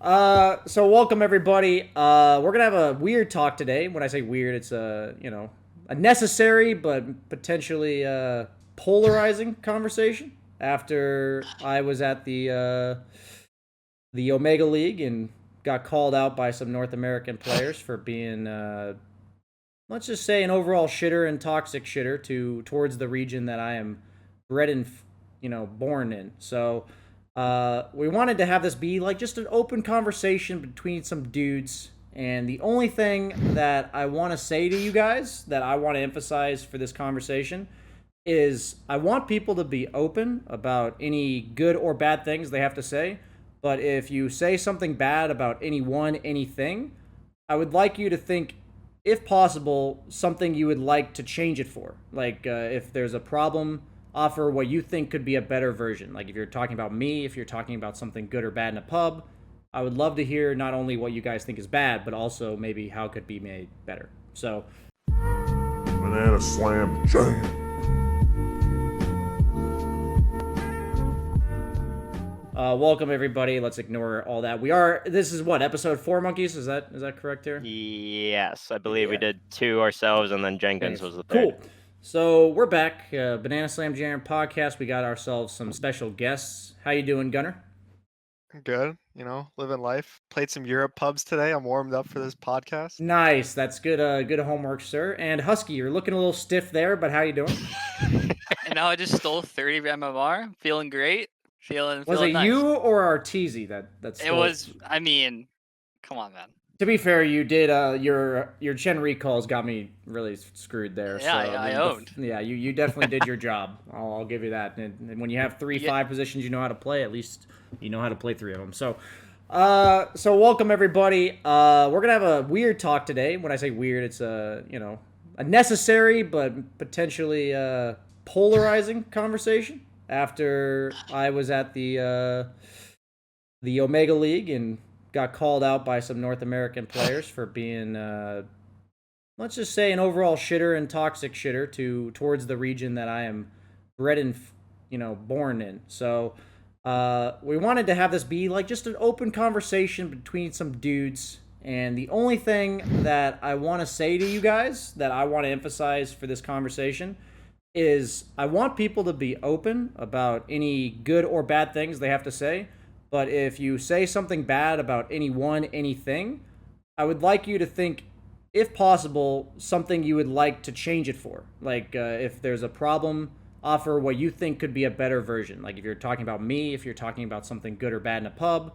So welcome everybody. We're gonna have a weird talk today. When I say weird, it's a necessary but potentially polarizing conversation. After I was at the Omega League and got called out by some North American players for being let's just say an overall shitter and toxic shitter towards the region that I am bred and born in. So we wanted to have this be like just an open conversation between some dudes. And the only thing that I want to say to you guys that I want to emphasize for this conversation is I want people to be open about any good or bad things they have to say. But if you say something bad about anyone, anything, I would like you to think, if possible, something you would like to change it for. Like if there's a problem, offer what you think could be a better version. Like if you're talking about me, if you're talking about something good or bad in a pub, I would love to hear not only what you guys think is bad, but also maybe how it could be made better. So, Banana Slam Jam. welcome everybody. Let's ignore all that. This is what, episode 4, monkeys? Is that correct here? Yes, I believe we Yeah. did 2 ourselves, and then Jenkins was the third. Cool. So we're back. Banana Slam Jam podcast. We got ourselves some special guests. How you doing, Gunnar? Good, living life. Played some Europe pubs today. I'm warmed up for this podcast. Nice. That's good. Good homework, sir. And Husky, you're looking a little stiff there, but how you doing? And now I just stole 30 MMR. Feeling great. Feeling Was it nice. you or Arteezy that stole? It was. I mean, come on, man. To be fair, you did. Your Chen recalls got me really screwed there. Yeah, so, I owned. Yeah, you definitely did your job. I'll give you that. And when you have 5 positions, you know how to play. At least you know how to play 3 of them. So, welcome everybody. We're gonna have a weird talk today. When I say weird, it's a necessary but potentially polarizing conversation. After I was at the Omega League and got called out by some North American players for being let's just say an overall shitter and toxic shitter towards the region that I am bred and born in. So we wanted to have this be like just an open conversation between some dudes. And the only thing that I want to say to you guys that I want to emphasize for this conversation is I want people to be open about any good or bad things they have to say. But if you say something bad about anyone, anything, I would like you to think, if possible, something you would like to change it for. Like if there's a problem, offer what you think could be a better version. Like if you're talking about me, if you're talking about something good or bad in a pub,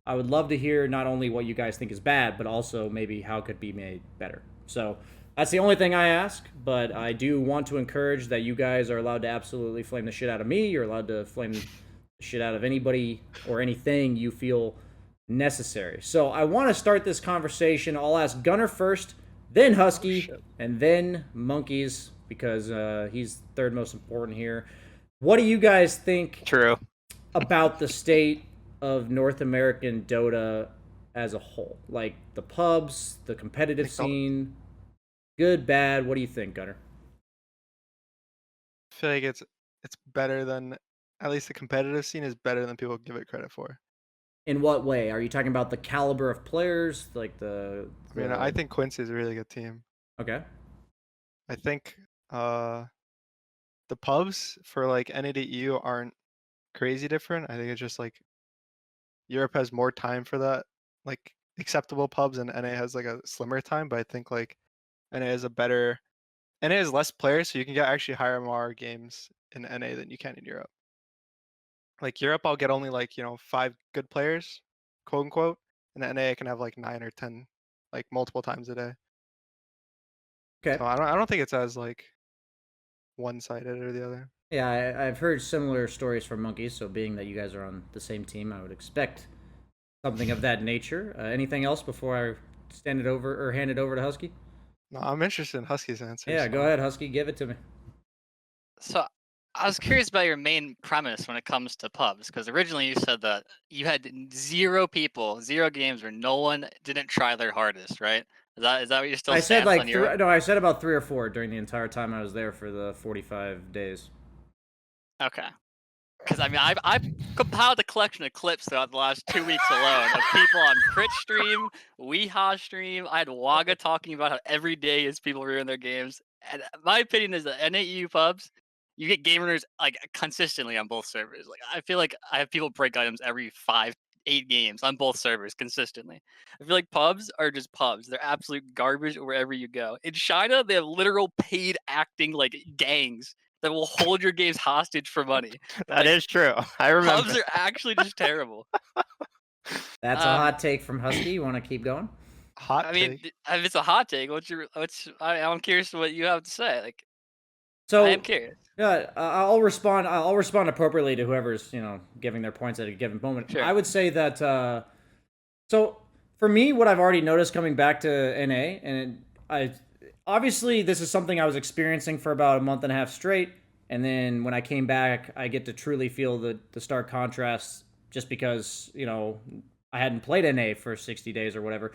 I would love to hear not only what you guys think is bad, but also maybe how it could be made better. So that's the only thing I ask, but I do want to encourage that you guys are allowed to absolutely flame the shit out of me. You're allowed to flame the shit out of anybody or anything you feel necessary. So I want to start this conversation. I'll ask Gunnar first, then Husky, and then Monkeys, because he's third most important here. What do you guys think True. about the state of North American Dota as a whole? Like the pubs, the competitive scene, good, bad. What do you think, Gunnar? I feel like it's better than, at least the competitive scene is better than people give it credit for. In what way? Are you talking about the caliber of players? Like I think Quincy is a really good team. Okay. I think the pubs for like NA to EU aren't crazy different. I think it's just like Europe has more time for that, like acceptable pubs, and NA has like a slimmer time. But I think like NA has less players, so you can get actually higher MR games in NA than you can in Europe. Like Europe, I'll get only like 5 good players, quote unquote, and NA I can have like 9 or 10, like multiple times a day. Okay. So I don't think it's as like one-sided or the other. Yeah, I've heard similar stories from Monkeys, so being that you guys are on the same team, I would expect something of that nature. Anything else before I hand it over to Husky? No, I'm interested in Husky's answer. Yeah, go ahead, Husky. Give it to me. So I was curious about your main premise when it comes to pubs, because originally you said that you had 0 games where no one didn't try their hardest, right? Is that what you're still? I said saying? like I said about 3 or 4 during the entire time I was there for the 45 days. Okay. Because I mean, I've compiled a collection of clips throughout the last 2 weeks alone of people on Crit stream, Weehaw stream. I had Waga talking about how every day is people ruin their games. And my opinion is that NAU pubs, you get game runners like consistently on both servers. Like I feel like I have people break items every 5, 8 games on both servers consistently. I feel like pubs are just pubs. They're absolute garbage wherever you go. In China, they have literal paid acting like gangs that will hold your games hostage for money. That is true. I remember. Pubs are actually just terrible. That's a hot take from Husky. You want to keep going? Hot I mean, take. if it's a hot take, I'm curious what you have to say. Like, So I am curious. yeah, I'll respond. I'll respond appropriately to whoever's giving their points at a given moment. Sure. I would say that. So for me, what I've already noticed coming back to NA, and I obviously this is something I was experiencing for about a month and a half straight, and then when I came back, I get to truly feel the stark contrast, just because I hadn't played NA for 60 days or whatever.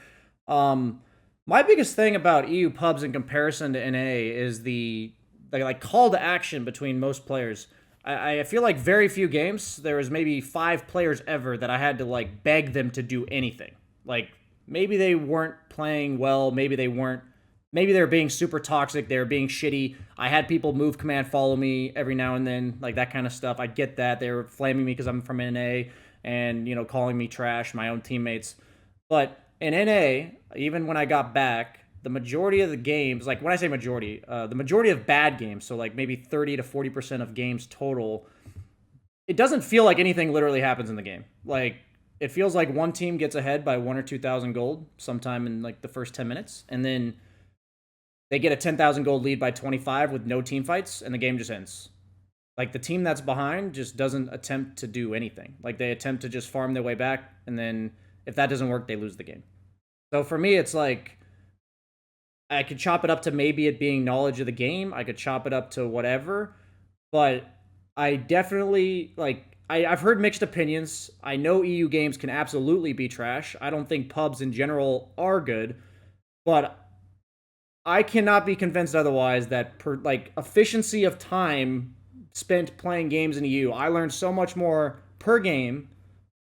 My biggest thing about EU pubs in comparison to NA is the like call to action between most players. I feel like very few games there was maybe 5 players ever that I had to like beg them to do anything. Like maybe they weren't playing well, maybe they were being super toxic, they were being shitty. I had people move command follow me every now and then, like that kind of stuff. I get that. They were flaming me because I'm from NA and calling me trash, my own teammates. But in NA, even when I got back, the majority of the games, like when I say majority, the majority of bad games, so like maybe 30 to 40% of games total, it doesn't feel like anything literally happens in the game. Like it feels like one team gets ahead by 1 or 2,000 gold sometime in like the first 10 minutes, and then they get a 10,000 gold lead by 25 with no team fights, and the game just ends. Like the team that's behind just doesn't attempt to do anything. Like they attempt to just farm their way back, and then if that doesn't work, they lose the game. So for me, it's like I could chop it up to maybe it being knowledge of the game. I could chop it up to whatever, but I definitely I've heard mixed opinions. I know EU games can absolutely be trash. I don't think pubs in general are good, but I cannot be convinced otherwise that efficiency of time spent playing games in EU, I learned so much more per game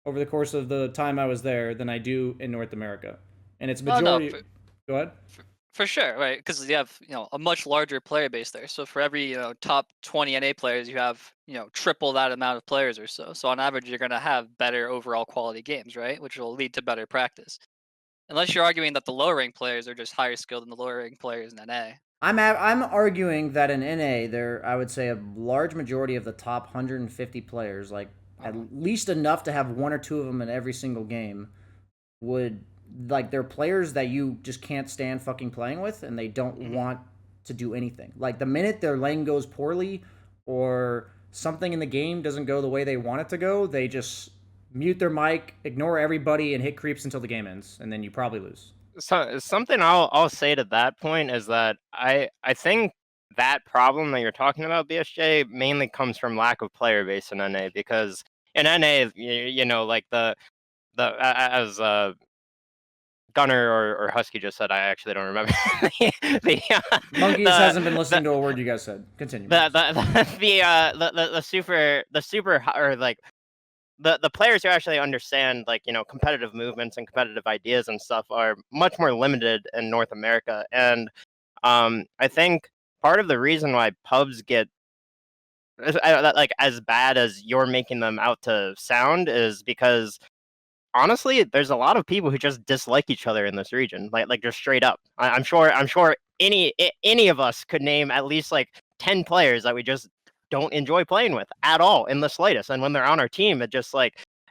over the course of the time I was there than I do in North America. And it's majority. Go ahead. For sure, right? Because you have a much larger player base there. So for every top 20 NA players, you have triple that amount of players or so. So on average, you're going to have better overall quality games, right? Which will lead to better practice. Unless you're arguing that the lower ranked players are just higher skilled than the lower ranked players in NA. I'm arguing that in NA, I would say a large majority of the top 150 players, like at least enough to have 1 or 2 of them in every single game, would they're players that you just can't stand fucking playing with, and they don't want to do anything. Like the minute their lane goes poorly or something in the game doesn't go the way they want it to go, they just mute their mic, ignore everybody, and hit creeps until the game ends, and then you probably lose. So something I'll say to that point is that I think that problem that you're talking about, BSJ, mainly comes from lack of player base in NA, because in NA, like the as Gunnar or Husky just said, I actually don't remember. Monkeys hasn't been listening to a word you guys said. Continue. The super or like the players who actually understand competitive movements and competitive ideas and stuff are much more limited in North America, and I think part of the reason why pubs get as bad as you're making them out to sound is because honestly, there's a lot of people who just dislike each other in this region, like just straight up. I'm sure any of us could name at least 10 players that we just don't enjoy playing with at all in the slightest. And when they're on our team, it just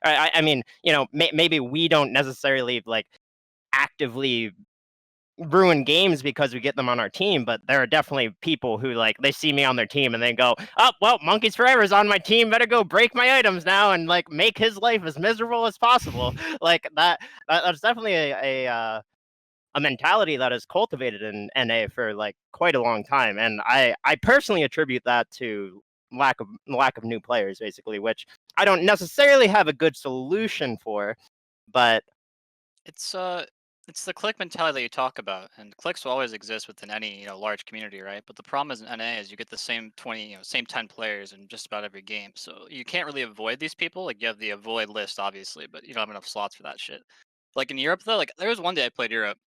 I mean, maybe we don't necessarily actively ruin games because we get them on our team, but there are definitely people who they see me on their team and they go, oh well, Monkeys Forever is on my team, better go break my items now and make his life as miserable as possible. That's definitely a mentality that is cultivated in NA for quite a long time, and I personally attribute that to lack of new players, basically, which I don't necessarily have a good solution for, but It's it's the click mentality that you talk about, and clicks will always exist within any large community, right? But the problem is in NA is you get the same 20, same 10 players in just about every game, so you can't really avoid these people. Like you have the avoid list, obviously, but you don't have enough slots for that shit. Like in Europe though, like there was one day I played Europe.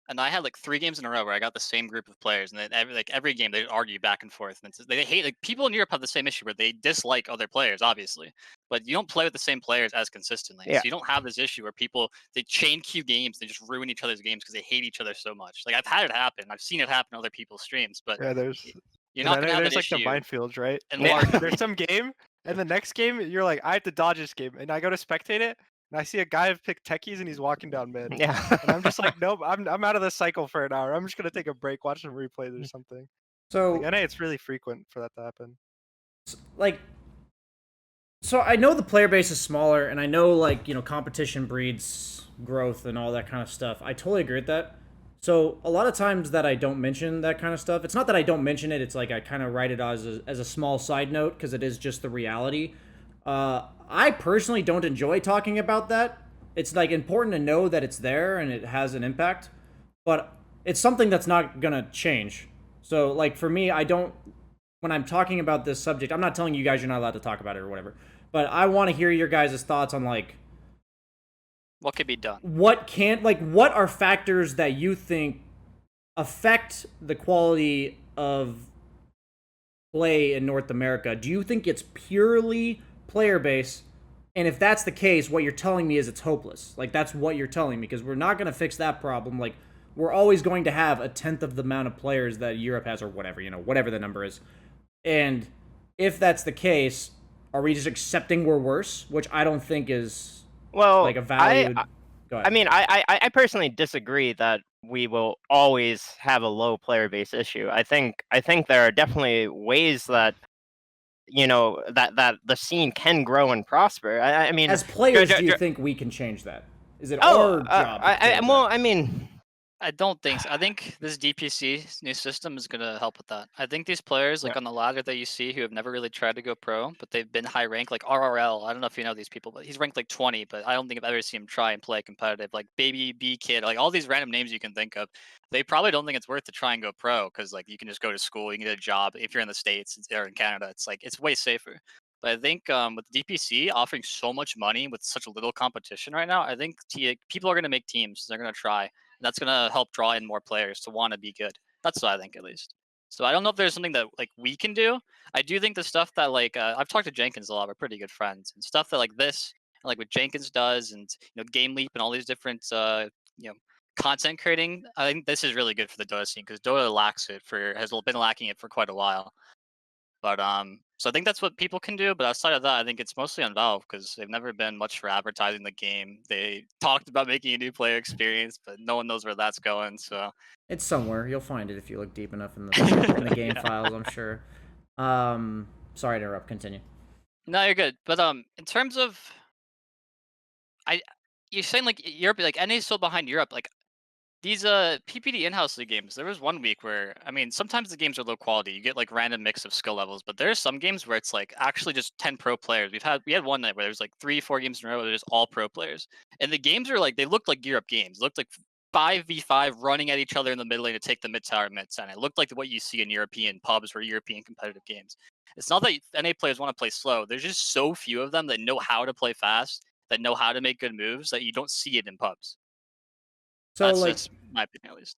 And I had like 3 games in a row where I got the same group of players, and then every game they argue back and forth. And they hate like people in Europe have the same issue where they dislike other players, obviously, but you don't play with the same players as consistently. Yeah. So you don't have this issue where people they chain queue games, they just ruin each other's games because they hate each other so much. Like I've had it happen, I've seen it happen in other people's streams, but Yeah, there's you're and not I gonna know have there's that like the issue minefields, right? in Yeah. large. There's some game, and the next game you're like, I have to dodge this game, and I go to spectate it, and I see a guy have picked techies, and he's walking down mid, Yeah. and I'm just like, nope, I'm out of this cycle for an hour. I'm just gonna take a break, watch some replays or something. Like So NA, it's really frequent for that to happen. like so I know the player base is smaller, and I know competition breeds growth and all that kind of stuff. I totally agree with that. So a lot of times that I don't mention that kind of stuff, it's not that I don't mention it. It's like I kind of write it as a small side note because it is just the reality. I personally don't enjoy talking about that. It's like important to know that it's there and it has an impact, but it's something that's not gonna change. So like for me, I don't when I'm talking about this subject, I'm not telling you guys you're not allowed to talk about it or whatever. But I want to hear your guys' thoughts on What could be done? what are factors that you think affect the quality of play in North America? Do you think it's purely player base? And if that's the case, what you're telling me is it's hopeless. Like that's what you're telling me because we're not going to fix that problem. Like we're always going to have a tenth of the amount of players that Europe has or whatever, whatever the number is. And if that's the case, are we just accepting we're worse, which I don't think is Well, like a valued. Go ahead. I mean, I personally disagree that we will always have a low player base issue. I think there are definitely ways that that the scene can grow and prosper. I mean, as players, do you Dr- think we can change that? Is it oh, our job? to I change well, that? I mean, I don't think so. I think this DPC new system is going to help with that. I think these players, like Yeah. on the ladder that you see, who have never really tried to go pro, but they've been high rank, like RRL. I don't know if you know these people, but he's ranked like 20, but I don't think I've ever seen him try and play competitive. Like Baby B Kid, like all these random names you can think of. They probably don't think it's worth to try and go pro because like you can just go to school, you can get a job. If you're in the States or in Canada, it's like it's way safer. But I think with DPC offering so much money with such little competition right now, I think people are going to make teams. They're going to try. That's gonna help draw in more players to want to be good. That's what I think, at least. So I don't know if there's something that like we can do. I do think the stuff that I've talked to Jenkins a lot. We're pretty good friends, and stuff that like this, and, like what Jenkins does, and Game Leap and all these different you know content creating. I think this is really good for the Dota scene because Dota lacks it has been lacking it for quite a while. But so I think that's what people can do. But outside of that, I think it's mostly on Valve because they've never been much for advertising the game. They talked about making a new player experience, but no one knows where that's going. So It's somewhere. You'll find it if you look deep enough in the game Yeah. files. I'm sure. Sorry to interrupt. Continue. No, you're good. But in terms of I, you're saying like Europe, like NA is still behind Europe. Like these PPD in-house league games, there was one week where I mean sometimes the games are low quality. You get like random mix of skill levels, but there's some games where it's like actually just 10 pro players. We had one night where there was like 3-4 games in a row where there's all pro players. And the games are like they looked like Europe games. It looked like 5v5 running at each other in the mid lane to take the mid tower mid center. It looked like what you see in European pubs or European competitive games. It's not that NA players want to play slow. There's just so few of them that know how to play fast, that know how to make good moves that you don't see it in pubs. So That's like, just my opinion at least.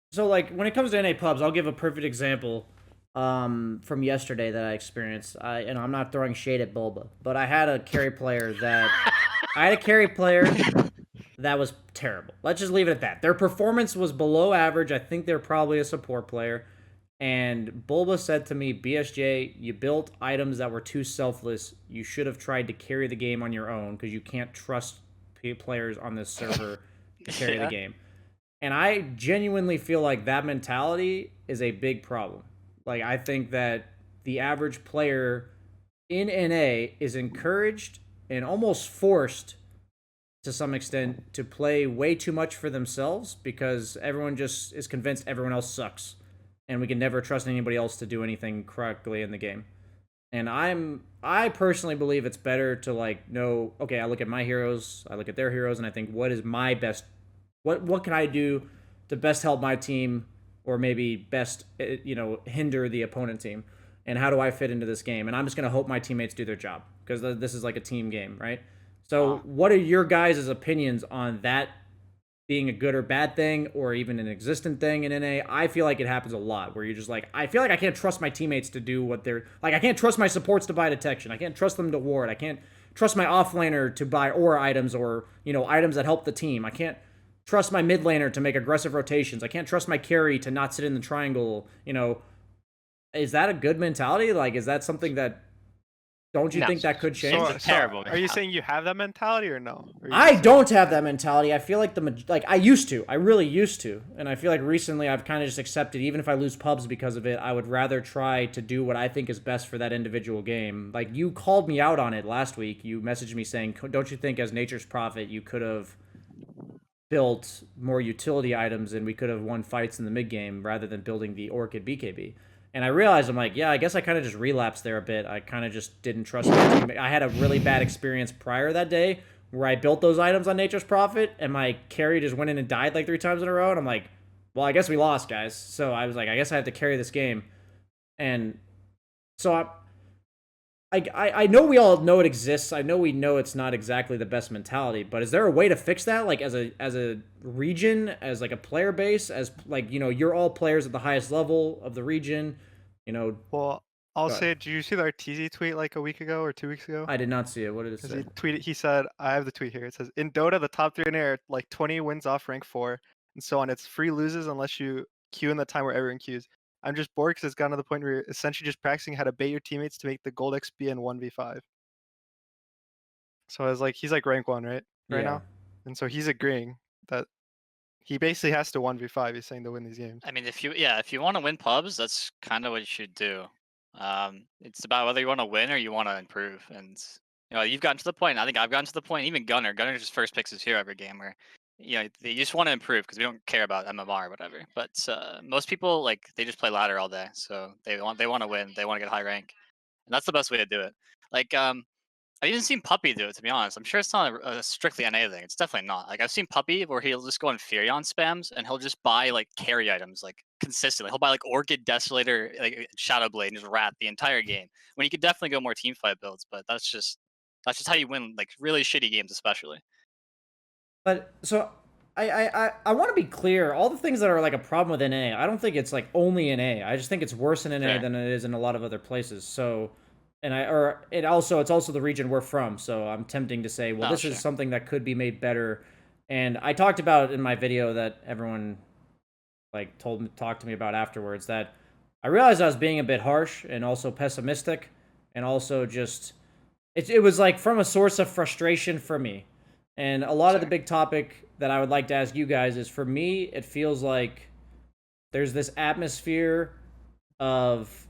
when it comes to NA pubs, I'll give a perfect example. From yesterday that I experienced. I'm not throwing shade at Bulba, but I had a carry player that was terrible. Let's just leave it at that. Their performance was below average. I think they're probably a support player. And Bulba said to me, BSJ, you built items that were too selfless. You should have tried to carry the game on your own because you can't trust players on this server to carry the game. And I genuinely feel like that mentality is a big problem. Like, I think that the average player in NA is encouraged and almost forced to some extent to play way too much for themselves because everyone just is convinced everyone else sucks and we can never trust anybody else to do anything correctly in the game. And I personally believe it's better to like know, okay, I look at my heroes, I look at their heroes, and I think what is my best What can I do to best help my team, or maybe best hinder the opponent team, and how do I fit into this game? And I'm just gonna hope my teammates do their job because this is like a team game, right? So, what are your guys' opinions on that being a good or bad thing, or even an existent thing in NA? I feel like it happens a lot where you're just like, I feel like I can't trust my teammates to do what they're like. I can't trust my supports to buy detection. I can't trust them to ward. I can't trust my offlaner to buy aura items or items that help the team. I can't trust my mid laner to make aggressive rotations. I can't trust my carry to not sit in the triangle. Is that a good mentality? Like, is that something that don't you think that could change? It's terrible. Are you saying you have that mentality or no? I don't have that mentality. I feel like I used to. I really used to. And I feel like recently I've kind of just accepted, even if I lose pubs because of it, I would rather try to do what I think is best for that individual game. Like, you called me out on it last week. You messaged me saying, don't you think as Nature's Prophet you could have built more utility items and we could have won fights in the mid game rather than building the Orchid BKB? And I realized, I'm like, yeah, I guess I kind of just relapsed there a bit. I kind of just didn't trust my team. I had a really bad experience prior that day where I built those items on Nature's Prophet, and my carry just went in and died like 3 times in a row. And I'm like, well, I guess we lost, guys. So I was like, I guess I have to carry this game. And so I know we all know it exists. I know we know it's not exactly the best mentality, but is there a way to fix that? Like, as a region, as like a player base, as like, you're all players at the highest level of the region, Well, I'll say, did you see the Arteezy tweet like a week ago or 2 weeks ago? I did not see it. What did it say? He said, I have the tweet here. It says, in Dota, the top 3 in air are like 20 wins off rank 4, and so on. It's free loses unless you queue in the time where everyone queues. I'm just bored because it's gotten to the point where you're essentially just practicing how to bait your teammates to make the gold XP in 1v5. So I was like, he's like rank 1, right? Right now? And so he's agreeing that he basically has to 1v5, he's saying, to win these games. I mean, if you want to win pubs, that's kind of what you should do. It's about whether you want to win or you want to improve. And you've gotten to the point. I think I've gotten to the point. Even Gunnar just first picks his hero every game, where they just want to improve because we don't care about MMR or whatever. But most people, like, they just play ladder all day, so they want to win. They want to get high rank, and that's the best way to do it. Like, I've even seen Puppy do it, to be honest. I'm sure it's not a strictly NA thing. It's definitely not. Like, I've seen Puppy where he'll just go on Furion spams and he'll just buy like carry items like consistently. He'll buy like Orchid Desolator, like Shadow Blade, and just rat the entire game. When you could definitely go more team fight builds, but that's just how you win like really shitty games, especially. But so I want to be clear. All the things that are like a problem with NA, I don't think it's like only NA. I just think it's worse in NA than it is in a lot of other places. So. And it's also the region we're from, so I'm tempting to say, well, this is something that could be made better. And I talked about in my video that everyone like talked to me about afterwards, that I realized I was being a bit harsh and also pessimistic, and also just it was like from a source of frustration for me. And a lot of the big topic that I would like to ask you guys is, for me, it feels like there's this atmosphere of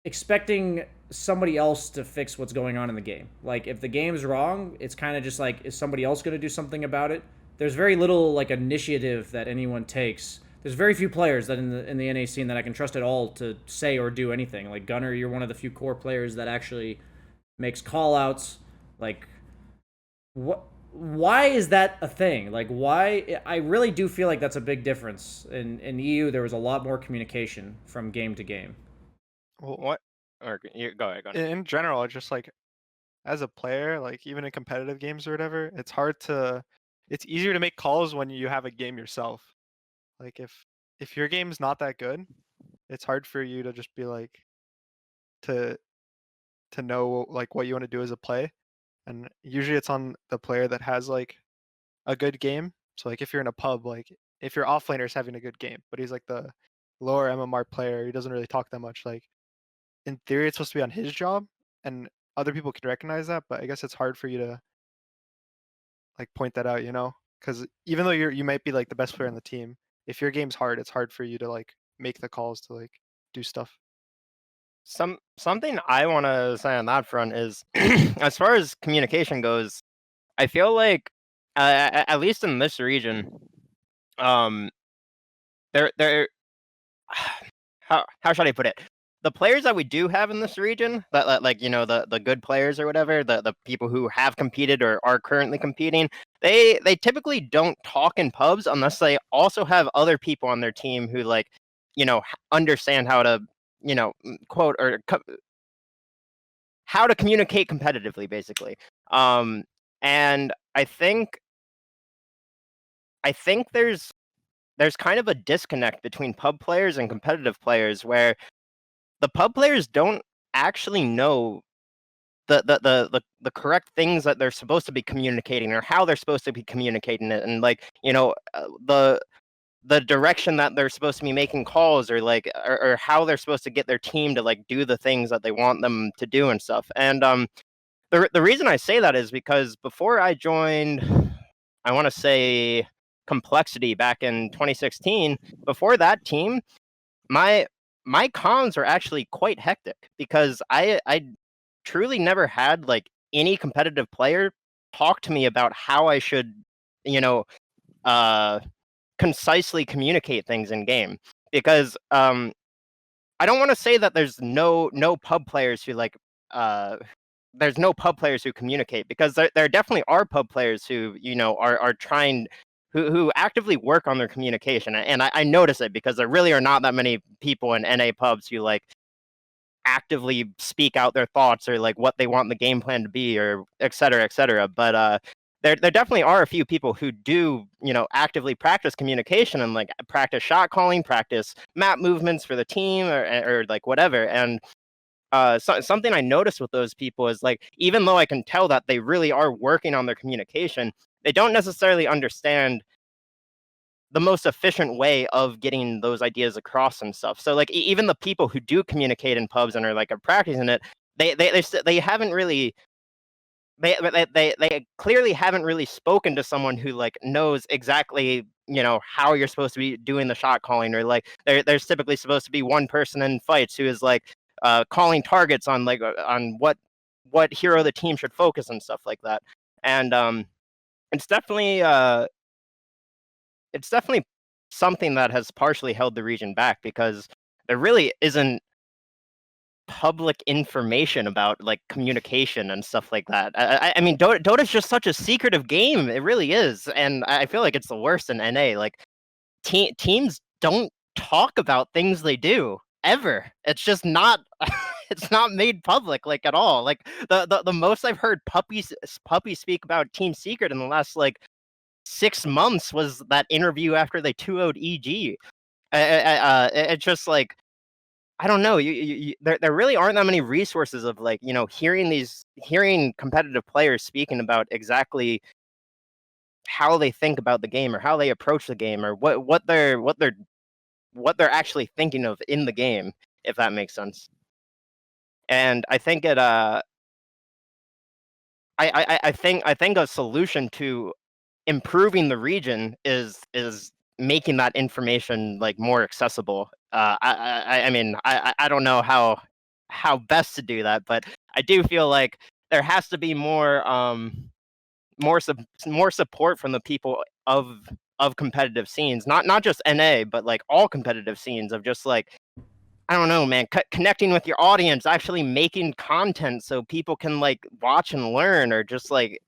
expecting somebody else to fix what's going on in the game. Like, if the game's wrong, it's kind of just like, is somebody else going to do something about it? There's very little like initiative that anyone takes. There's very few players that in the NA scene that I can trust at all to say or do anything. Like Gunnar, you're one of the few core players that actually makes call outs. Like, why is that a thing? Like, why? I really do feel like that's a big difference. In EU, there was a lot more communication from game to game. Well, What? Or go ahead. in general, just like as a player, like even in competitive games or whatever, it's easier to make calls when you have a game yourself. Like if your game's not that good, it's hard for you to just be like to know like what you want to do as a play. And usually it's on the player that has like a good game. So like if you're in a pub, like if your offlaner is having a good game, but he's like the lower MMR player, he doesn't really talk that much, like in theory it's supposed to be on his job, and other people can recognize that, but I guess it's hard for you to like point that out, because even though you might be like the best player on the team, if your game's hard, it's hard for you to like make the calls to like do stuff. Something I want to say on that front is, as far as communication goes, I feel like at least in this region, there how should I put it? the players that we do have in this region, that like the good players or whatever, the people who have competed or are currently competing, they typically don't talk in pubs unless they also have other people on their team who like understand how to quote or how to communicate competitively, basically. And I think there's kind of a disconnect between pub players and competitive players where the pub players don't actually know the correct things that they're supposed to be communicating or how they're supposed to be communicating it, and like the direction that they're supposed to be making calls, or like or how they're supposed to get their team to like do the things that they want them to do and stuff. And the reason I say that is because before I joined, I want to say Complexity back in 2016, before that team, my my cons are actually quite hectic because I truly never had like any competitive player talk to me about how I should, you know, uh, concisely communicate things in game. Because I don't want to say that there's no pub players who like there's no pub players who communicate, because there definitely are pub players who are trying, who actively work on their communication, and I notice it because there really are not that many people in NA pubs who like actively speak out their thoughts or like what they want the game plan to be, or et cetera, et cetera. But there definitely are a few people who do actively practice communication and like practice shot calling, practice map movements for the team, or like whatever. And something I noticed with those people is like, even though I can tell that they really are working on their communication, they don't necessarily understand the most efficient way of getting those ideas across and stuff. So like even the people who do communicate in pubs and are like are practicing it, they haven't really they clearly haven't really spoken to someone who like knows exactly how you're supposed to be doing the shot calling, or like there's typically supposed to be one person in fights who is like calling targets on like on what hero the team should focus and stuff like that. And it's definitely it's definitely something that has partially held the region back, because there really isn't public information about like communication and stuff like that. I mean, Dota's just such a secretive game. It really is, and I feel like it's the worst in NA. Like teams don't talk about things they do ever. It's just not. It's not made public like at all. Like the most I've heard Puppy speak about Team Secret in the last like 6 months was that interview after they 2-0'd EG. It's just like, I don't know. There really aren't that many resources of like hearing competitive players speaking about exactly how they think about the game, or how they approach the game, or what they're actually thinking of in the game, if that makes sense. And I think it I think a solution to improving the region is making that information like more accessible. I mean, I don't know how best to do that, but I do feel like there has to be more support from the people of competitive scenes, not just NA, but like all competitive scenes, of just like, I don't know, man, connecting with your audience, actually making content so people can like watch and learn, or just like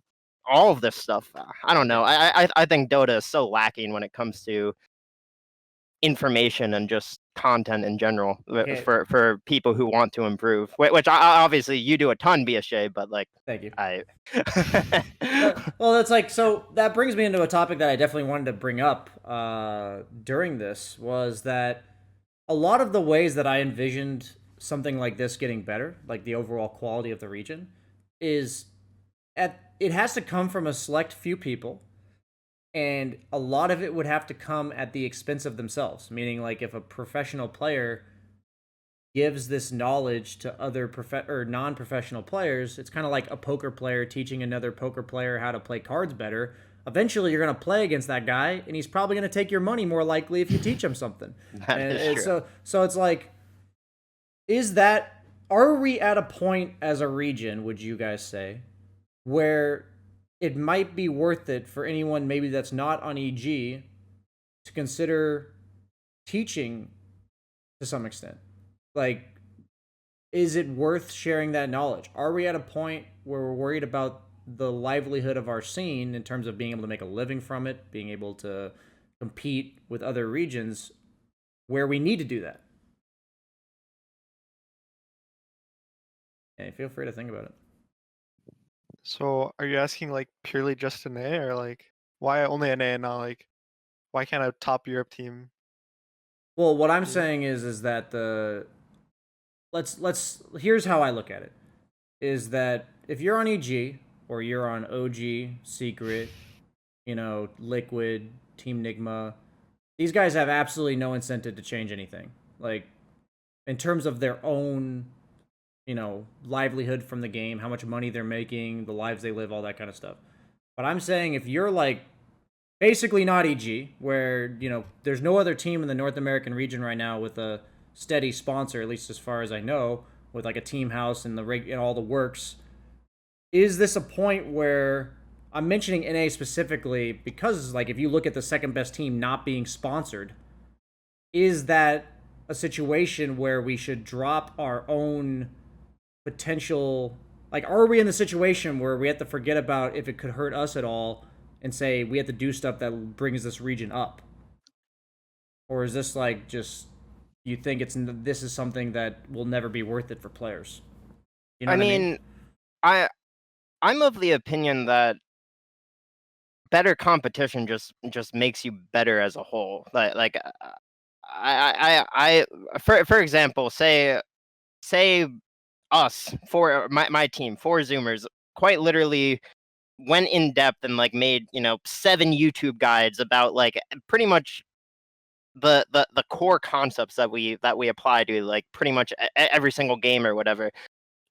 all of this stuff. I don't know. I think Dota is so lacking when it comes to information and just content in general, Okay. for people who want to improve. Which obviously you do a ton, BSJ, but like, Thank you. I Well, that's like, so that brings me into a topic that I definitely wanted to bring up during this, was that a lot of the ways that I envisioned something like this getting better, like the overall quality of the region, is it has to come from a select few people, and a lot of it would have to come at the expense of themselves. Meaning, like, if a professional player gives this knowledge to other non-professional players, it's kind of like a poker player teaching another poker player how to play cards better. Eventually, you're going to play against that guy, and he's probably going to take your money more likely if you teach him something. That is true. So it's like, are we at a point as a region, would you guys say, where it might be worth it for anyone maybe that's not on EG to consider teaching to some extent? Like, is it worth sharing that knowledge? Are we at a point where we're worried about the livelihood of our scene in terms of being able to make a living from it, being able to compete with other regions where we need to do that? Hey, feel free to think about it. So are you asking like purely just an A, or like why only an A and not like why can't a top Europe team? Well, what I'm Yeah. saying is that the let's here's how I look at it. Is that if you're on EG or you're on OG, Secret, Liquid, Team Nigma, these guys have absolutely no incentive to change anything. Like in terms of their own, livelihood from the game, how much money they're making, the lives they live, all that kind of stuff. But I'm saying if you're like basically not EG, where, there's no other team in the North American region right now with a steady sponsor, at least as far as I know, with like a team house and all the works. Is this a point where I'm mentioning NA specifically because, like, if you look at the second best team not being sponsored, is that a situation where we should drop our own potential? Like, are we in the situation where we have to forget about if it could hurt us at all and say we have to do stuff that brings this region up? Or is this like just you think this is something that will never be worth it for players? You know I what I mean? mean, I'm of the opinion that better competition just makes you better as a whole. For example, say us for my team, four Zoomers, quite literally went in depth and like made 7 YouTube guides about like pretty much the core concepts that we apply to like pretty much every single game or whatever.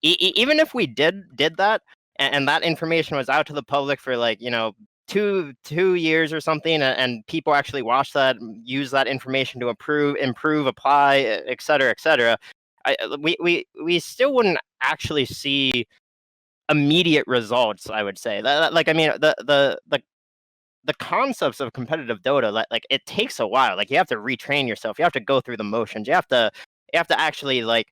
Even if we did that and that information was out to the public for like 2 years or something, and people actually watch that, use that information to improve, apply, etc. We still wouldn't actually see immediate results. I would say like I mean the concepts of competitive Dota, like it takes a while. Like you have to retrain yourself. You have to go through the motions. You have to actually like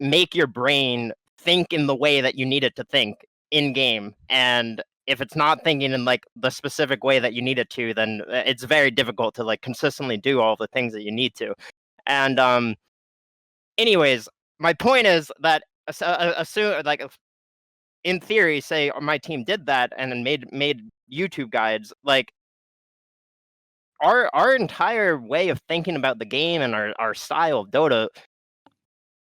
make your brain think in the way that you need it to think in game. And if it's not thinking in like the specific way that you need it to, then it's very difficult to like consistently do all the things that you need to. And anyways, my point is that assume like in theory, say my team did that and then made YouTube guides, like our entire way of thinking about the game and our style of Dota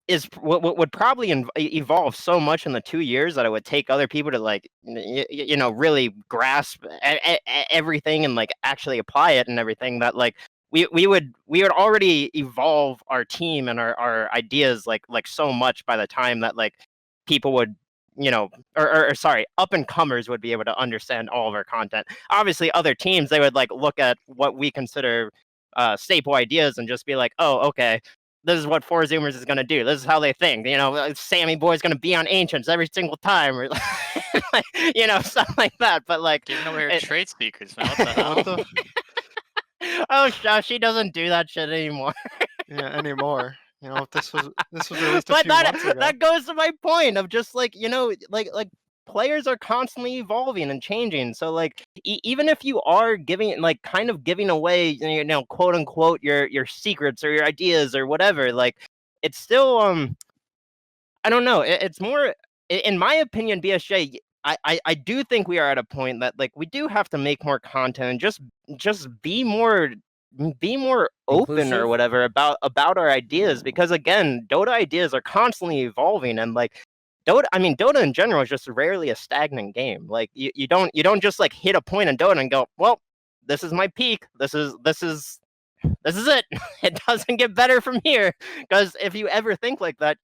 is what would probably evolve so much in the 2 years that it would take other people to like really grasp everything and like actually apply it and everything, that like we would already evolve our team and our ideas like so much by the time that like people would or sorry, up and comers would be able to understand all of our content. Obviously other teams, they would like look at what we consider staple ideas and just be like, oh, okay, this is what Four Zoomers is going to do. This is how they think. Sammy Boy's going to be on Ancients every single time, or stuff like that. But like, Giving away her trade speakers, man. What the hell? What the? oh, she doesn't do that shit anymore. Yeah, anymore. If this was released a But few months ago. that goes to my point of just like like players are constantly evolving and changing. So like even if you are giving like kind of giving away quote unquote your secrets or your ideas or whatever, like it's still I don't know. It's more, in my opinion, BSJ. I do think we are at a point that like we do have to make more content and just be more open Inclusive? or whatever about our ideas, because again, Dota ideas are constantly evolving, and like Dota in general is just rarely a stagnant game. Like you don't just like hit a point in Dota and go, well, this is my peak. This is it. It doesn't get better from here, because if you ever think like that,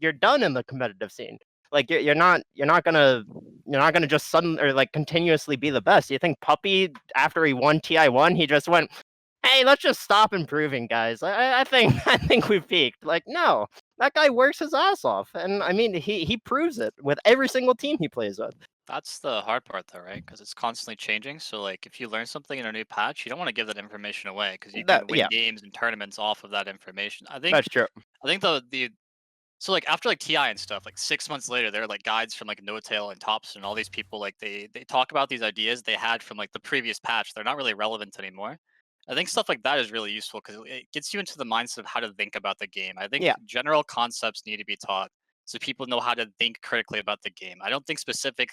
you're done in the competitive scene. Like you're not gonna just suddenly or like continuously be the best. You think Puppy, after he won TI1, he just went, hey, let's just stop improving, guys. I think we've peaked. Like, no, that guy works his ass off, and I mean he proves it with every single team he plays with. That's the hard part, though, right? Because it's constantly changing. So, like, if you learn something in a new patch, you don't want to give that information away because you can win Yeah, games and tournaments off of that information. I think that's true. the So like after like TI and stuff, like 6 months later, there are like guides from like No Tail and Tops and all these people. Like they talk about these ideas they had from like the previous patch. They're not really relevant anymore. I think stuff like that is really useful because it gets you into the mindset of how to think about the game. I think Yeah. general concepts need to be taught so people know how to think critically about the game. I don't think specific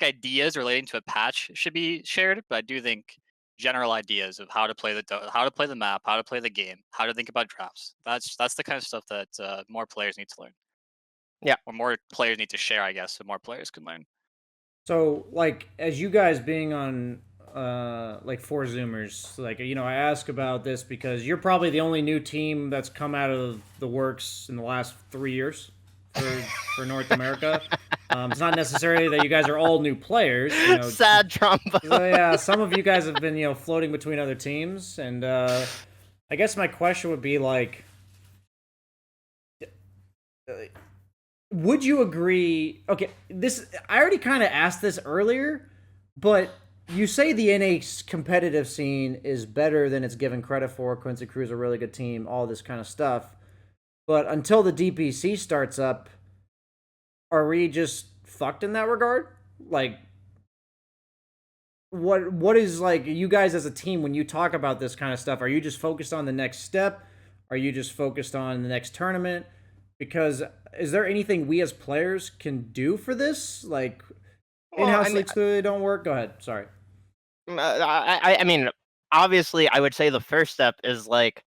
ideas relating to a patch should be shared, but I do think general ideas of how to play how to play the map, how to play the game, how to think about drafts. That's the kind of stuff that more players need to learn. Yeah. Or more players need to share, I guess, so more players can learn. So, like, as you guys being on, like, four Zoomers, like, I ask about this because you're probably the only new team that's come out of the works in the last 3 years for North America. It's not necessarily that you guys are all new players. Sad Trumbo. So, yeah, some of you guys have been, floating between other teams, and I guess my question would be like, would you agree? Okay, I already kind of asked this earlier, but you say the NA competitive scene is better than it's given credit for. Quincy Crew's a really good team, all this kind of stuff. But until the DPC starts up, are we just fucked in that regard? Like, what is, like, you guys as a team, when you talk about this kind of stuff, are you just focused on the next step? Are you just focused on the next tournament? Because is there anything we as players can do for this? Like, in-house leagues clearly don't work. Go ahead. Sorry. I mean, obviously, I would say the first step is like,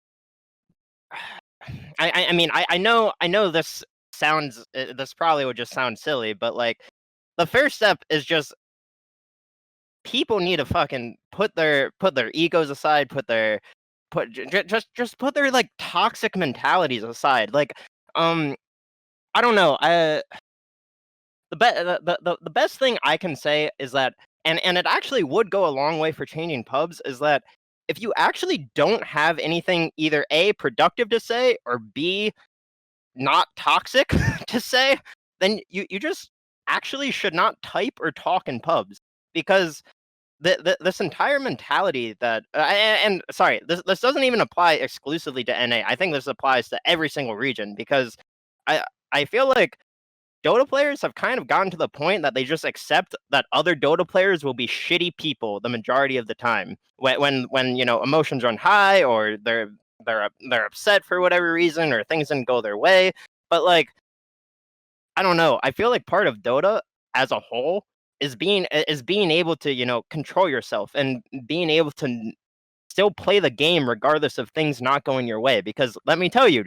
I know this sounds, this probably would just sound silly, but like, the first step is just people need to fucking put their egos aside, just put their like toxic mentalities aside. Like, I don't know. The best thing I can say is that, and it actually would go a long way for changing pubs, is that if you actually don't have anything either A, productive to say, or B, not toxic to say, then you just actually should not type or talk in pubs. Because this entire mentality that and sorry, this doesn't even apply exclusively to NA. I think this applies to every single region, because I feel like Dota players have kind of gotten to the point that they just accept that other Dota players will be shitty people the majority of the time. When emotions run high, or they're upset for whatever reason, or things didn't go their way. But like, I don't know. I feel like part of Dota as a whole is being able to control yourself, and being able to still play the game regardless of things not going your way. Because let me tell you,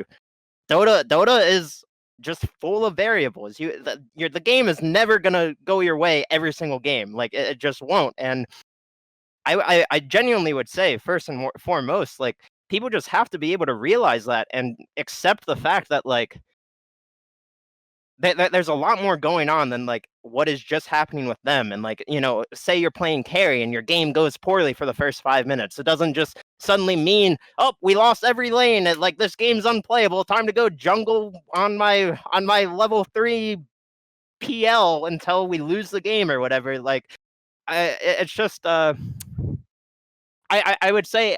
Dota is just full of variables. The game is never gonna go your way every single game. Like, it just won't. And I genuinely would say, first and foremost, like, people just have to be able to realize that and accept the fact that, like, there's a lot more going on than like what is just happening with them. And like, say you're playing carry and your game goes poorly for the first 5 minutes, it doesn't just suddenly mean, oh, we lost every lane and like this game's unplayable, time to go jungle on my level 3 PL until we lose the game or whatever. Like, it's just I would say,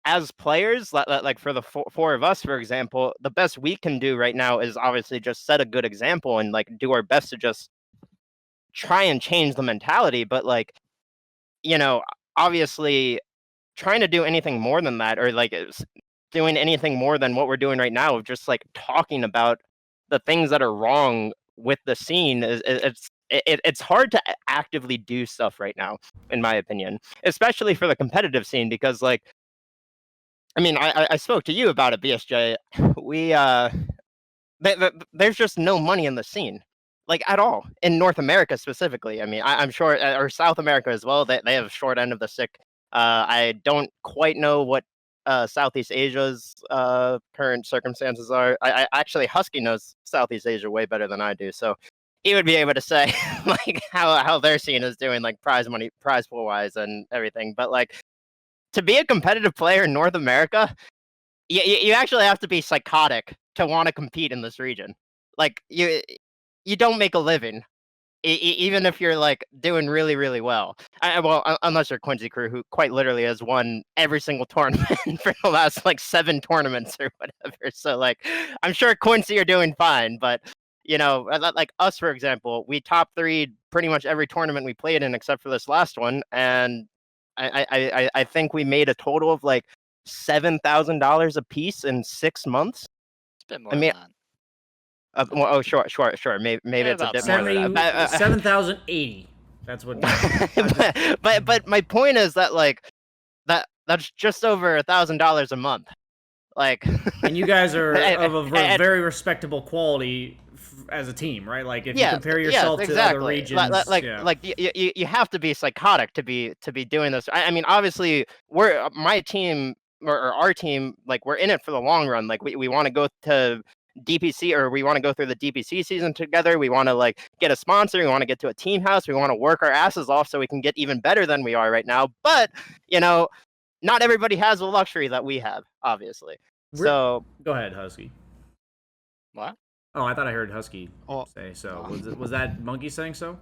as players, like for the four of us, for example, the best we can do right now is obviously just set a good example and like do our best to just try and change the mentality. But like, obviously trying to do anything more than that, or like doing anything more than what we're doing right now of just like talking about the things that are wrong with the scene, it's hard to actively do stuff right now, in my opinion, especially for the competitive scene. Because like, I mean, I spoke to you about it, BSJ. We there's just no money in the scene, like, at all, in North America specifically. I mean, I'm sure, or South America as well. They have a short end of the stick. I don't quite know what Southeast Asia's current circumstances are. I actually, Husky knows Southeast Asia way better than I do, so he would be able to say like how their scene is doing, like prize pool wise and everything. But like, to be a competitive player in North America, you actually have to be psychotic to want to compete in this region. Like, you don't make a living even if you're like doing really, really well. Unless you're Quincy Crew, who quite literally has won every single tournament for the last like 7 tournaments or whatever. So like, I'm sure Quincy you're doing fine, but like us for example, we top 3 pretty much every tournament we played in except for this last one, and I think we made a total of like $7,000 a piece in 6 months. It's a bit more I mean, than that. sure. Maybe Yeah, it's a about bit more than that. 7,080. That's what. but my point is that like that's just over $1,000 a month. Like, and you guys are of a and- very respectable quality as a team, right? Like if you yes, compare yes, yourself to exactly. other regions, Like you have to be psychotic to be doing this. I mean, obviously, my team or our team, like we're in it for the long run. Like we want to go to DPC, or we want to go through the DPC season together. We want to like get a sponsor. We want to get to a team house. We want to work our asses off so we can get even better than we are right now. But not everybody has the luxury that we have, obviously. So go ahead, Husky. What? Oh, I thought I heard Husky Oh. say so. Was that Monkey saying so?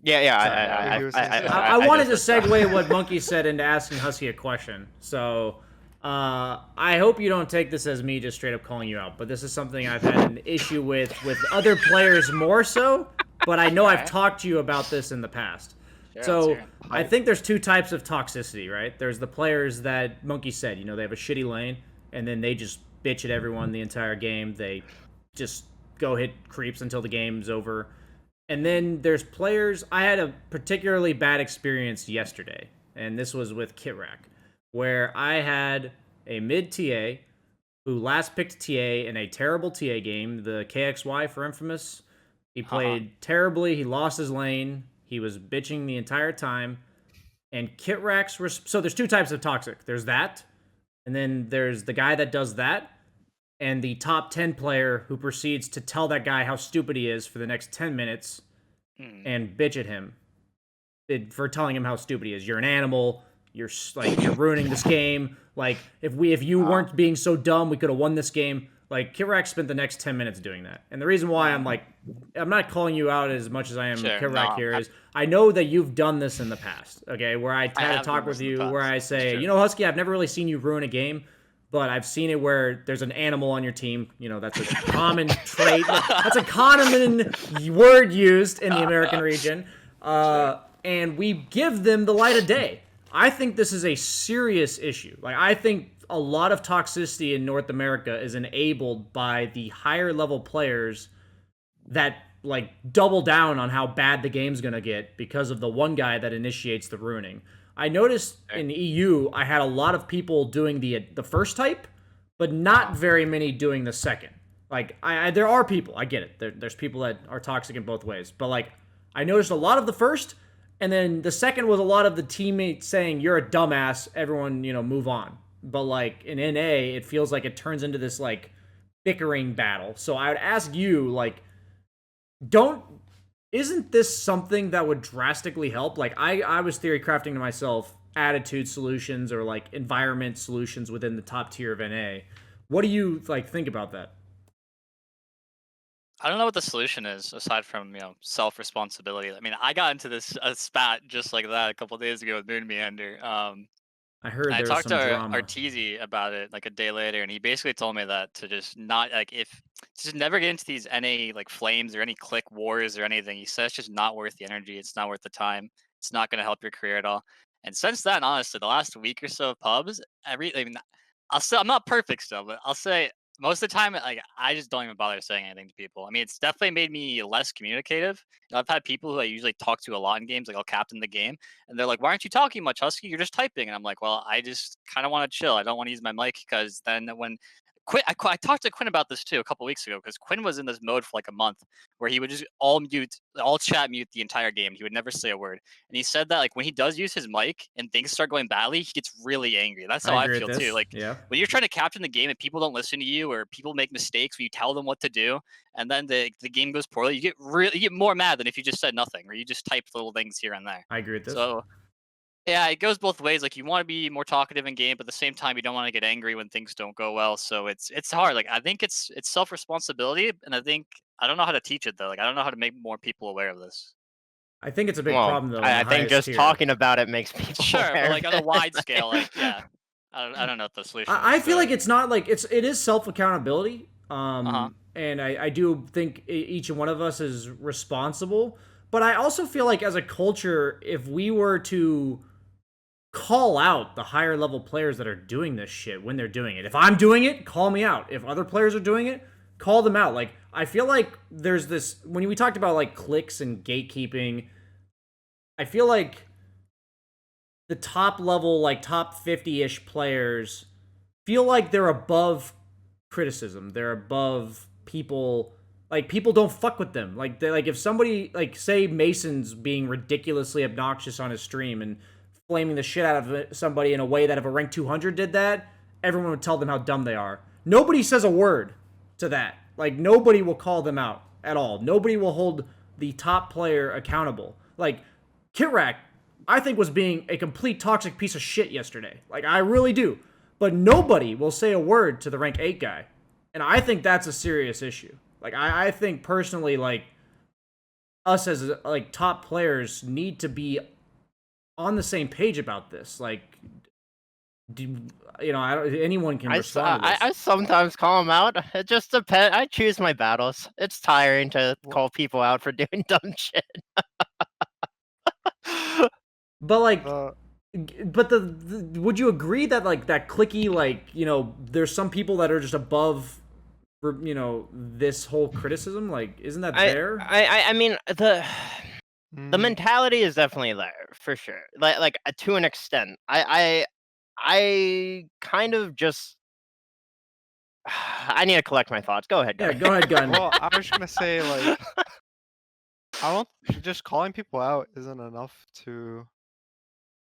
yeah. I wanted to segue what Monkey said into asking Husky a question. So I hope you don't take this as me just straight up calling you out, but this is something I've had an issue with other players more so, but I know I've talked to you about this in the past. Sure, So let's hear it. I think there's 2 types of toxicity, right? There's the players that Monkey said, they have a shitty lane, and then they just bitch at everyone the entire game. They just go hit creeps until the game's over. And then there's players. I had a particularly bad experience yesterday, and this was with Kitrack, where I had a mid TA who last picked TA in a terrible TA game, the KXY for Infamous. He played terribly. He lost his lane. He was bitching the entire time. And Kitrack's so there's 2 types of toxic. There's that, and then there's the guy that does that, and the top 10 player who proceeds to tell that guy how stupid he is for the next 10 minutes and bitch at him for telling him how stupid he is. You're an animal. You're ruining this game. Like, if you weren't being so dumb, we could have won this game. Like, Kitrack spent the next 10 minutes doing that. And the reason why I'm not calling you out as much as I am Kitrack here is I know that you've done this in the past, okay, where I had a talk with you where I say, Husky, I've never really seen you ruin a game, but I've seen it where there's an animal on your team. That's a common trait. That's a common word used in the American region. And we give them the light of day. I think this is a serious issue. Like, I think a lot of toxicity in North America is enabled by the higher level players that like double down on how bad the game's gonna get because of the one guy that initiates the ruining. I noticed in EU, I had a lot of people doing the first type, but not very many doing the second. Like, there are people, I get it. There's people that are toxic in both ways, but like, I noticed a lot of the first, and then the second was a lot of the teammates saying, "You're a dumbass. Everyone, move on." But like in NA, it feels like it turns into this like bickering battle. So I would ask you, like, isn't this something that would drastically help? Like, I was theory crafting to myself attitude solutions or like environment solutions within the top tier of NA. What do you like think about that? I don't know what the solution is aside from self-responsibility. I mean, I got into this spat just like that a couple of days ago with Moon Meander. I heard I there was talked some to drama. Arteezy about it like a day later, and he basically told me that to just not just never get into these NA like flames or any click wars or anything. He said it's just not worth the energy. It's not worth the time. It's not going to help your career at all. And since then, honestly, the last week or so of pubs, I'm not perfect still, but I'll say most of the time, like I just don't even bother saying anything to people. I mean, it's definitely made me less communicative. I've had people who I usually talk to a lot in games, like I'll captain the game, and they're like, "Why aren't you talking much, Husky? You're just typing." And I'm like, "Well, I just kind of want to chill. I don't want to use my mic because then when I talked to Quinn about this too a couple weeks ago because Quinn was in this mode for like a month where he would just all chat mute the entire game. He would never say a word. And he said that like when he does use his mic and things start going badly, he gets really angry. That's how I agree feel with this. too. Like when you're trying to captain the game and people don't listen to you or people make mistakes when you tell them what to do, and then the game goes poorly, you get more mad than if you just said nothing or you just typed little things here and there. I agree with this. So yeah, it goes both ways. Like you want to be more talkative in game, but at the same time, you don't want to get angry when things don't go well. So it's hard. Like I think it's self responsibility, and I don't know how to teach it though. Like I don't know how to make more people aware of this. I think it's a big Well, problem though. I in the think highest just tier. talking about it makes people Sure, but aware like of on a it. wide scale, like yeah, I don't know what the solution is. I feel to like it's not like it is self accountability. Uh-huh. And I do think each one of us is responsible. But I also feel like as a culture, if we were to call out the higher level players that are doing this shit when they're doing it, if I'm doing it, call me out. If other players are doing it, call them out. Like I feel like there's this when we talked about like clicks and gatekeeping. I feel like the top level, like top 50-ish players feel like they're above criticism. They're above people. Like people don't fuck with them. Like they like if somebody like say Mason's being ridiculously obnoxious on his stream and flaming the shit out of somebody in a way that if a rank 200 did that, everyone would tell them how dumb they are. Nobody says a word to that. Like nobody will call them out at all. Nobody will hold the top player accountable. Like Kitrack, I think was being a complete toxic piece of shit yesterday. Like I really do. But nobody will say a word to the rank 8 guy. And I think that's a serious issue. Like I think personally, like us as like top players need to be on the same page about this. Like, I don't. Anyone can respond to this. I sometimes call them out. It just depends. I choose my battles. It's tiring to call people out for doing dumb shit. But like, but the would you agree that like that clicky like there's some people that are just above this whole criticism? Like, isn't that fair? I mean the mentality is definitely there for sure. Like to an extent. I kind of just I need to collect my thoughts. Go ahead, Yeah, Gunnar. go ahead, Gun. Well, I was gonna say like I don't just calling people out isn't enough to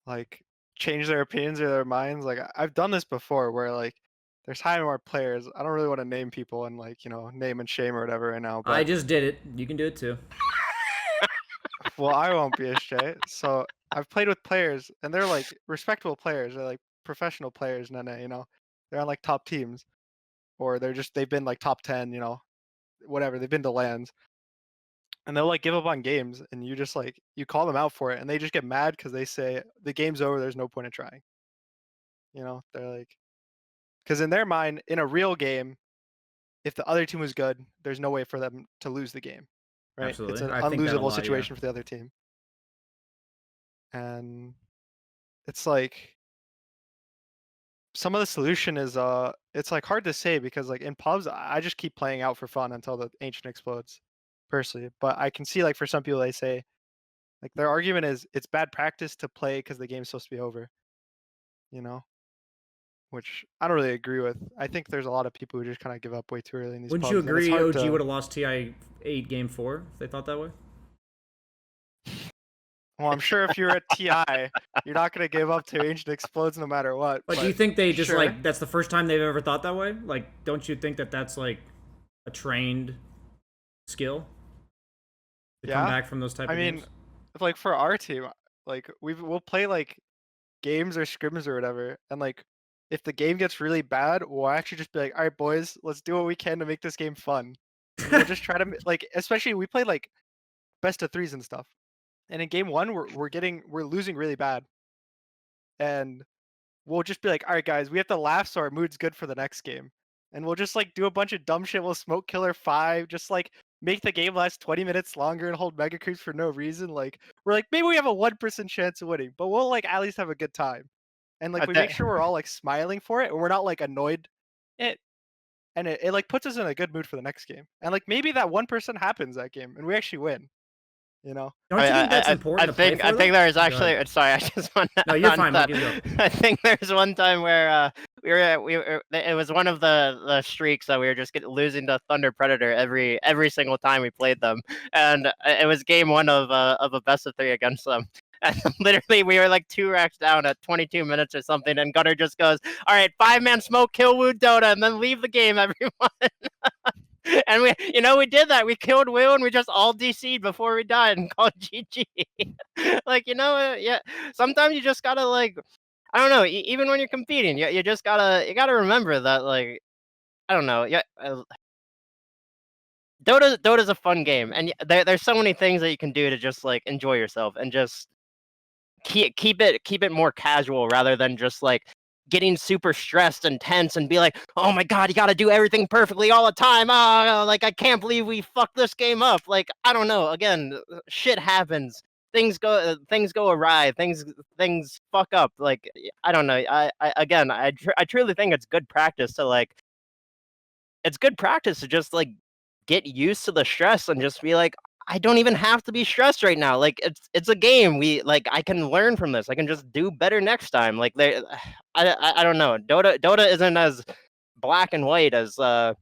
like change their opinions or their minds. Like I've done this before where like there's high more players. I don't really want to name people and like, name and shame or whatever right now. But I just did it. You can do it too. well, I won't BSJ. So I've played with players and they're like respectable players. They're like professional players, they're on like top teams. Or they've been like top 10, whatever. They've been to lands. And they'll like give up on games and you just like you call them out for it and they just get mad because they say the game's over, there's no point in trying. They're like because in their mind, in a real game, if the other team was good, there's no way for them to lose the game. Right? Absolutely. It's an I think that a unlosable lot, situation for the other team. And it's like some of the solution is it's like hard to say because like in pubs I just keep playing out for fun until the ancient explodes personally, but I can see like for some people they say like their argument is it's bad practice to play because the game's supposed to be over, which I don't really agree with. I think there's a lot of people who just kind of give up way too early in these Wouldn't pubs, you and it's agree hard OG to- would have lost TI 8 game 4 if they thought that way? Well, I'm sure if you're at TI, you're not going to give up to ancient explodes no matter what. But do you think they just sure. like that's the first time they've ever thought that way? Like, don't you think that that's like a trained skill to come Yeah. back from those type I of mean, games? like for our team, like we'll play like games or scrims or whatever, and like if the game gets really bad, we'll actually just be like, all right, boys, let's do what we can to make this game fun. And we'll just try to like, especially we play like best of threes and stuff, and in game one we're losing really bad, and we'll just be like, all right, guys, we have to laugh so our mood's good for the next game, and we'll just like do a bunch of dumb shit. We'll smoke killer 5, just like make the game last 20 minutes longer and hold mega creeps for no reason. Like we're like maybe we have a 1% chance of winning, but we'll like at least have a good time. And like we make sure we're all like smiling for it and we're not like annoyed. It like puts us in a good mood for the next game. And like maybe that 1% happens that game and we actually win. Don't you think that's important? I think there's actually. Sorry, I just want to. No, you're fine. Mike, you go. I think there's one time where we were. It was one of the streaks that we were just losing to Thunder Predator every single time we played them, and it was game 1 of a best of 3 against them. And literally, we were like 2 racks down at 22 minutes or something, and Gunnar just goes, "All right, 5-man smoke, kill Woo Dota, and then leave the game, everyone." And we did that. We killed Will and we just all DC'd before we died and called GG. Like, yeah. Sometimes you just gotta like, I don't know. Even when you're competing, you just gotta remember that like, I don't know. Yeah. Dota's a fun game, and there's so many things that you can do to just like enjoy yourself and just keep it more casual rather than just like getting super stressed and tense and be like, oh my god, you got to do everything perfectly all the time. Like I can't believe we fucked this game up. Like I don't know. Again, shit happens. Things go awry. Things fuck up. Like I don't know. I truly think it's good practice to like. It's good practice to just like get used to the stress and just be like, I don't even have to be stressed right now. Like it's a game. I can learn from this. I can just do better next time. Like I don't know. Dota isn't as black and white as I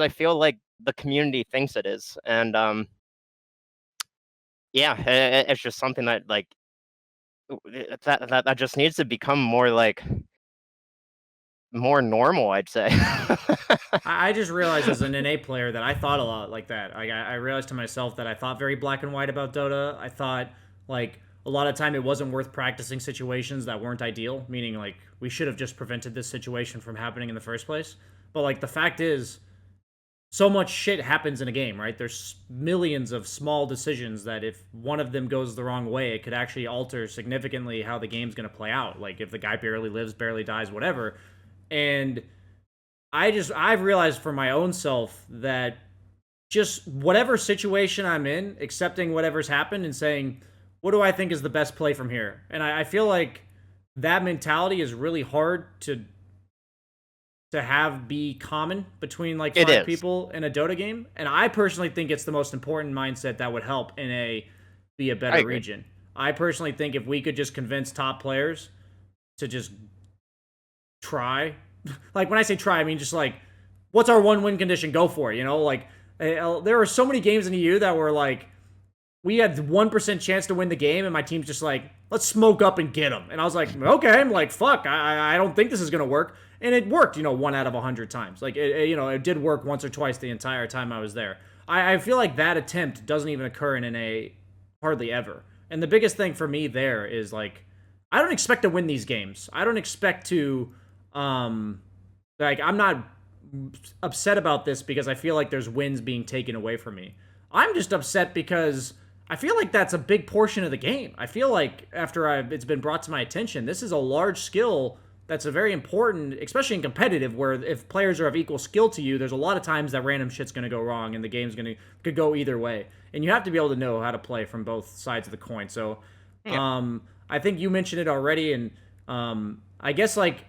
feel like the community thinks it is. And yeah, it's just something that like that just needs to become more like more normal, I'd say. I just realized as an NA player that I thought a lot like that. I realized to myself that I thought very black and white about Dota. I thought like a lot of time it wasn't worth practicing situations that weren't ideal, meaning like we should have just prevented this situation from happening in the first place. But like the fact is, so much shit happens in a game, right? There's millions of small decisions that if one of them goes the wrong way, it could actually alter significantly how the game's going to play out. Like if the guy barely lives, barely dies, whatever. And I've realized for my own self that just whatever situation I'm in, accepting whatever's happened and saying, what do I think is the best play from here? And I feel like that mentality is really hard to have be common between like five people in a Dota game. And I personally think it's the most important mindset that would help NA be a better region. I personally think if we could just convince top players to just try, like when I say try, I mean just like, what's our one win condition? Go for it. You know, like there were so many games in EU that were like, we had 1% chance to win the game, and my team's just like, let's smoke up and get them. And I was like, okay, I'm like, fuck, I don't think this is gonna work. And it worked, 1 out of 100 times. Like, it did work once or twice the entire time I was there. I feel like that attempt doesn't even occur in NA hardly ever. And the biggest thing for me there is, like, I don't expect to win these games. I don't expect to, I'm not upset about this because I feel like there's wins being taken away from me. I'm just upset because I feel like that's a big portion of the game. I feel like after it's been brought to my attention, this is a large skill that's a very important, especially in competitive, where if players are of equal skill to you, there's a lot of times that random shit's going to go wrong and the game's could go either way. And you have to be able to know how to play from both sides of the coin. So I think you mentioned it already, and I guess like,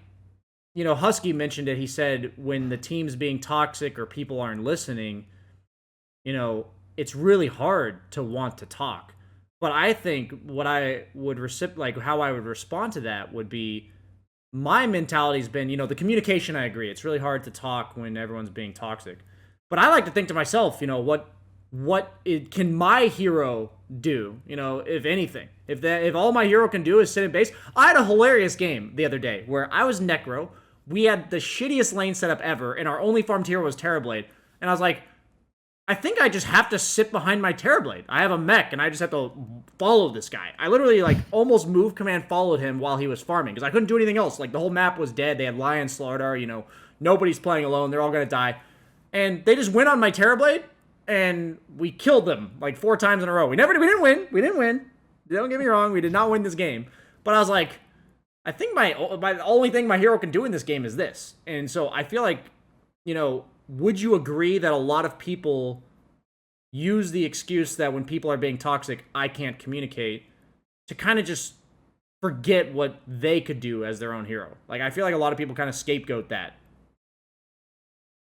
Husky mentioned it. He said when the team's being toxic or people aren't listening, it's really hard to want to talk. But I think what I would how I would respond to that would be, my mentality's been, the communication, I agree. It's really hard to talk when everyone's being toxic. But I like to think to myself, what can my hero do, if anything? If all my hero can do is sit in base. I had a hilarious game the other day where I was Necro. We had the shittiest lane setup ever, and our only farmed hero was Terrorblade. And I was like, I think I just have to sit behind my Terrorblade. I have a mech, and I just have to follow this guy. I literally, almost move command followed him while he was farming, because I couldn't do anything else. Like, the whole map was dead. They had Lion, Slardar, nobody's playing alone. They're all going to die. And they just went on my Terrorblade, and we killed them, 4 times in a row. We didn't win. We didn't win. Don't get me wrong. We did not win this game. But I was like, I think my only thing my hero can do in this game is this. And so I feel like, would you agree that a lot of people use the excuse that when people are being toxic, I can't communicate, to kind of just forget what they could do as their own hero? Like, I feel like a lot of people kind of scapegoat that.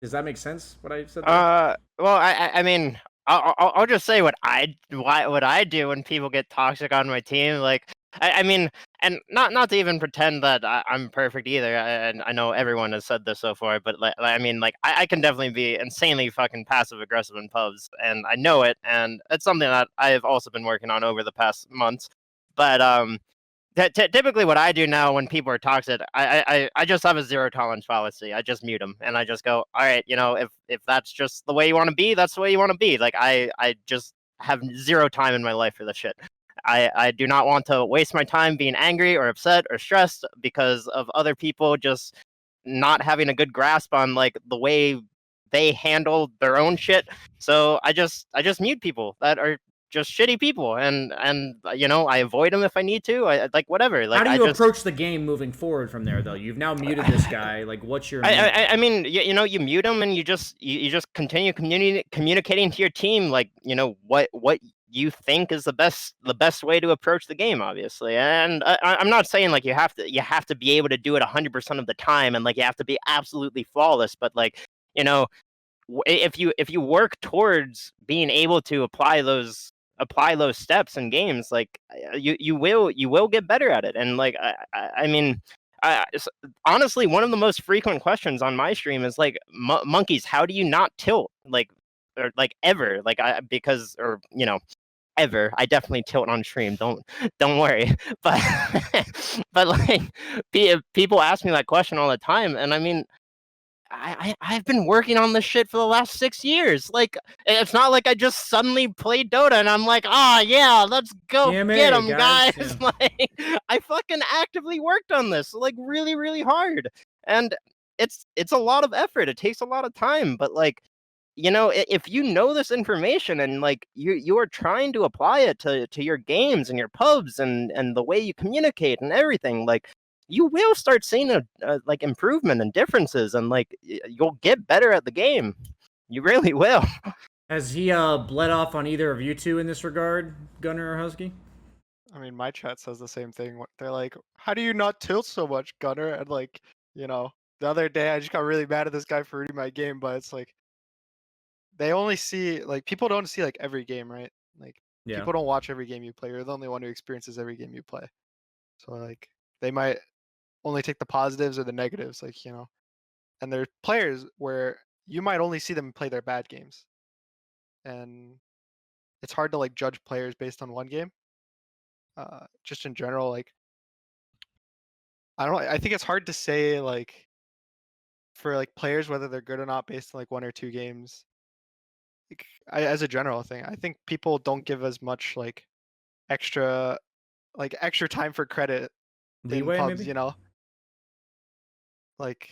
Does that make sense, what I said there? Well, I mean, I'll just say what I do when people get toxic on my team. Like, I mean, and not to even pretend that I'm perfect either. And I know everyone has said this so far, but I can definitely be insanely fucking passive aggressive in pubs, and I know it, and it's something that I've also been working on over the past months. But typically, what I do now when people are toxic, I just have a zero tolerance policy. I just mute them, and I just go, all right, if that's just the way you want to be, that's the way you want to be. Like, I just have zero time in my life for this shit. I do not want to waste my time being angry or upset or stressed because of other people just not having a good grasp on the way they handle their own shit. So I just mute people that are just shitty people, and I avoid them if I need to. I like whatever. Like, how do you approach the game moving forward from there, though? You've now muted this guy. Like, what's your? I mean, you mute them, and you just continue communicating to your team, like, what you think is the best way to approach the game, obviously. And I'm not saying like you have to be able to do it 100% of the time, and like you have to be absolutely flawless, but like, if you work towards being able to apply those steps in games, like you will get better at it. And like I mean, honestly, one of the most frequent questions on my stream is like, monkeys, how do you not tilt, like, or like ever, like ever. I definitely tilt on stream, don't worry. But but like, people ask me that question all the time, and I mean, I've been working on this shit for the last 6 years. Like, it's not like I just suddenly played Dota and I'm like, yeah, let's go get them, guys. Yeah. Like, I fucking actively worked on this, like, really, really hard. And it's a lot of effort. It takes a lot of time. But like, if you know this information and like you are trying to apply it to your games and your pubs and the way you communicate and everything, like, you will start seeing a like improvement and differences, and like you'll get better at the game. You really will. Has he bled off on either of you two in this regard, Gunnar or Husky? I mean, my chat says the same thing. They're like, "How do you not tilt so much, Gunnar?" And like, the other day I just got really mad at this guy for reading my game, but it's like they only see, like, people don't see like every game, right? Like, Yeah. people don't watch every game you play. You're the only one who experiences every game you play. So like, they might only take the positives or the negatives, like, and there's players where you might only see them play their bad games, and it's hard to like judge players based on one game. Just in general, like, I don't know, I think it's hard to say, like, for like players whether they're good or not based on like 1 or 2 games. Like, as a general thing, I think people don't give as much like extra time for credit in Leeway, pubs, maybe? Like,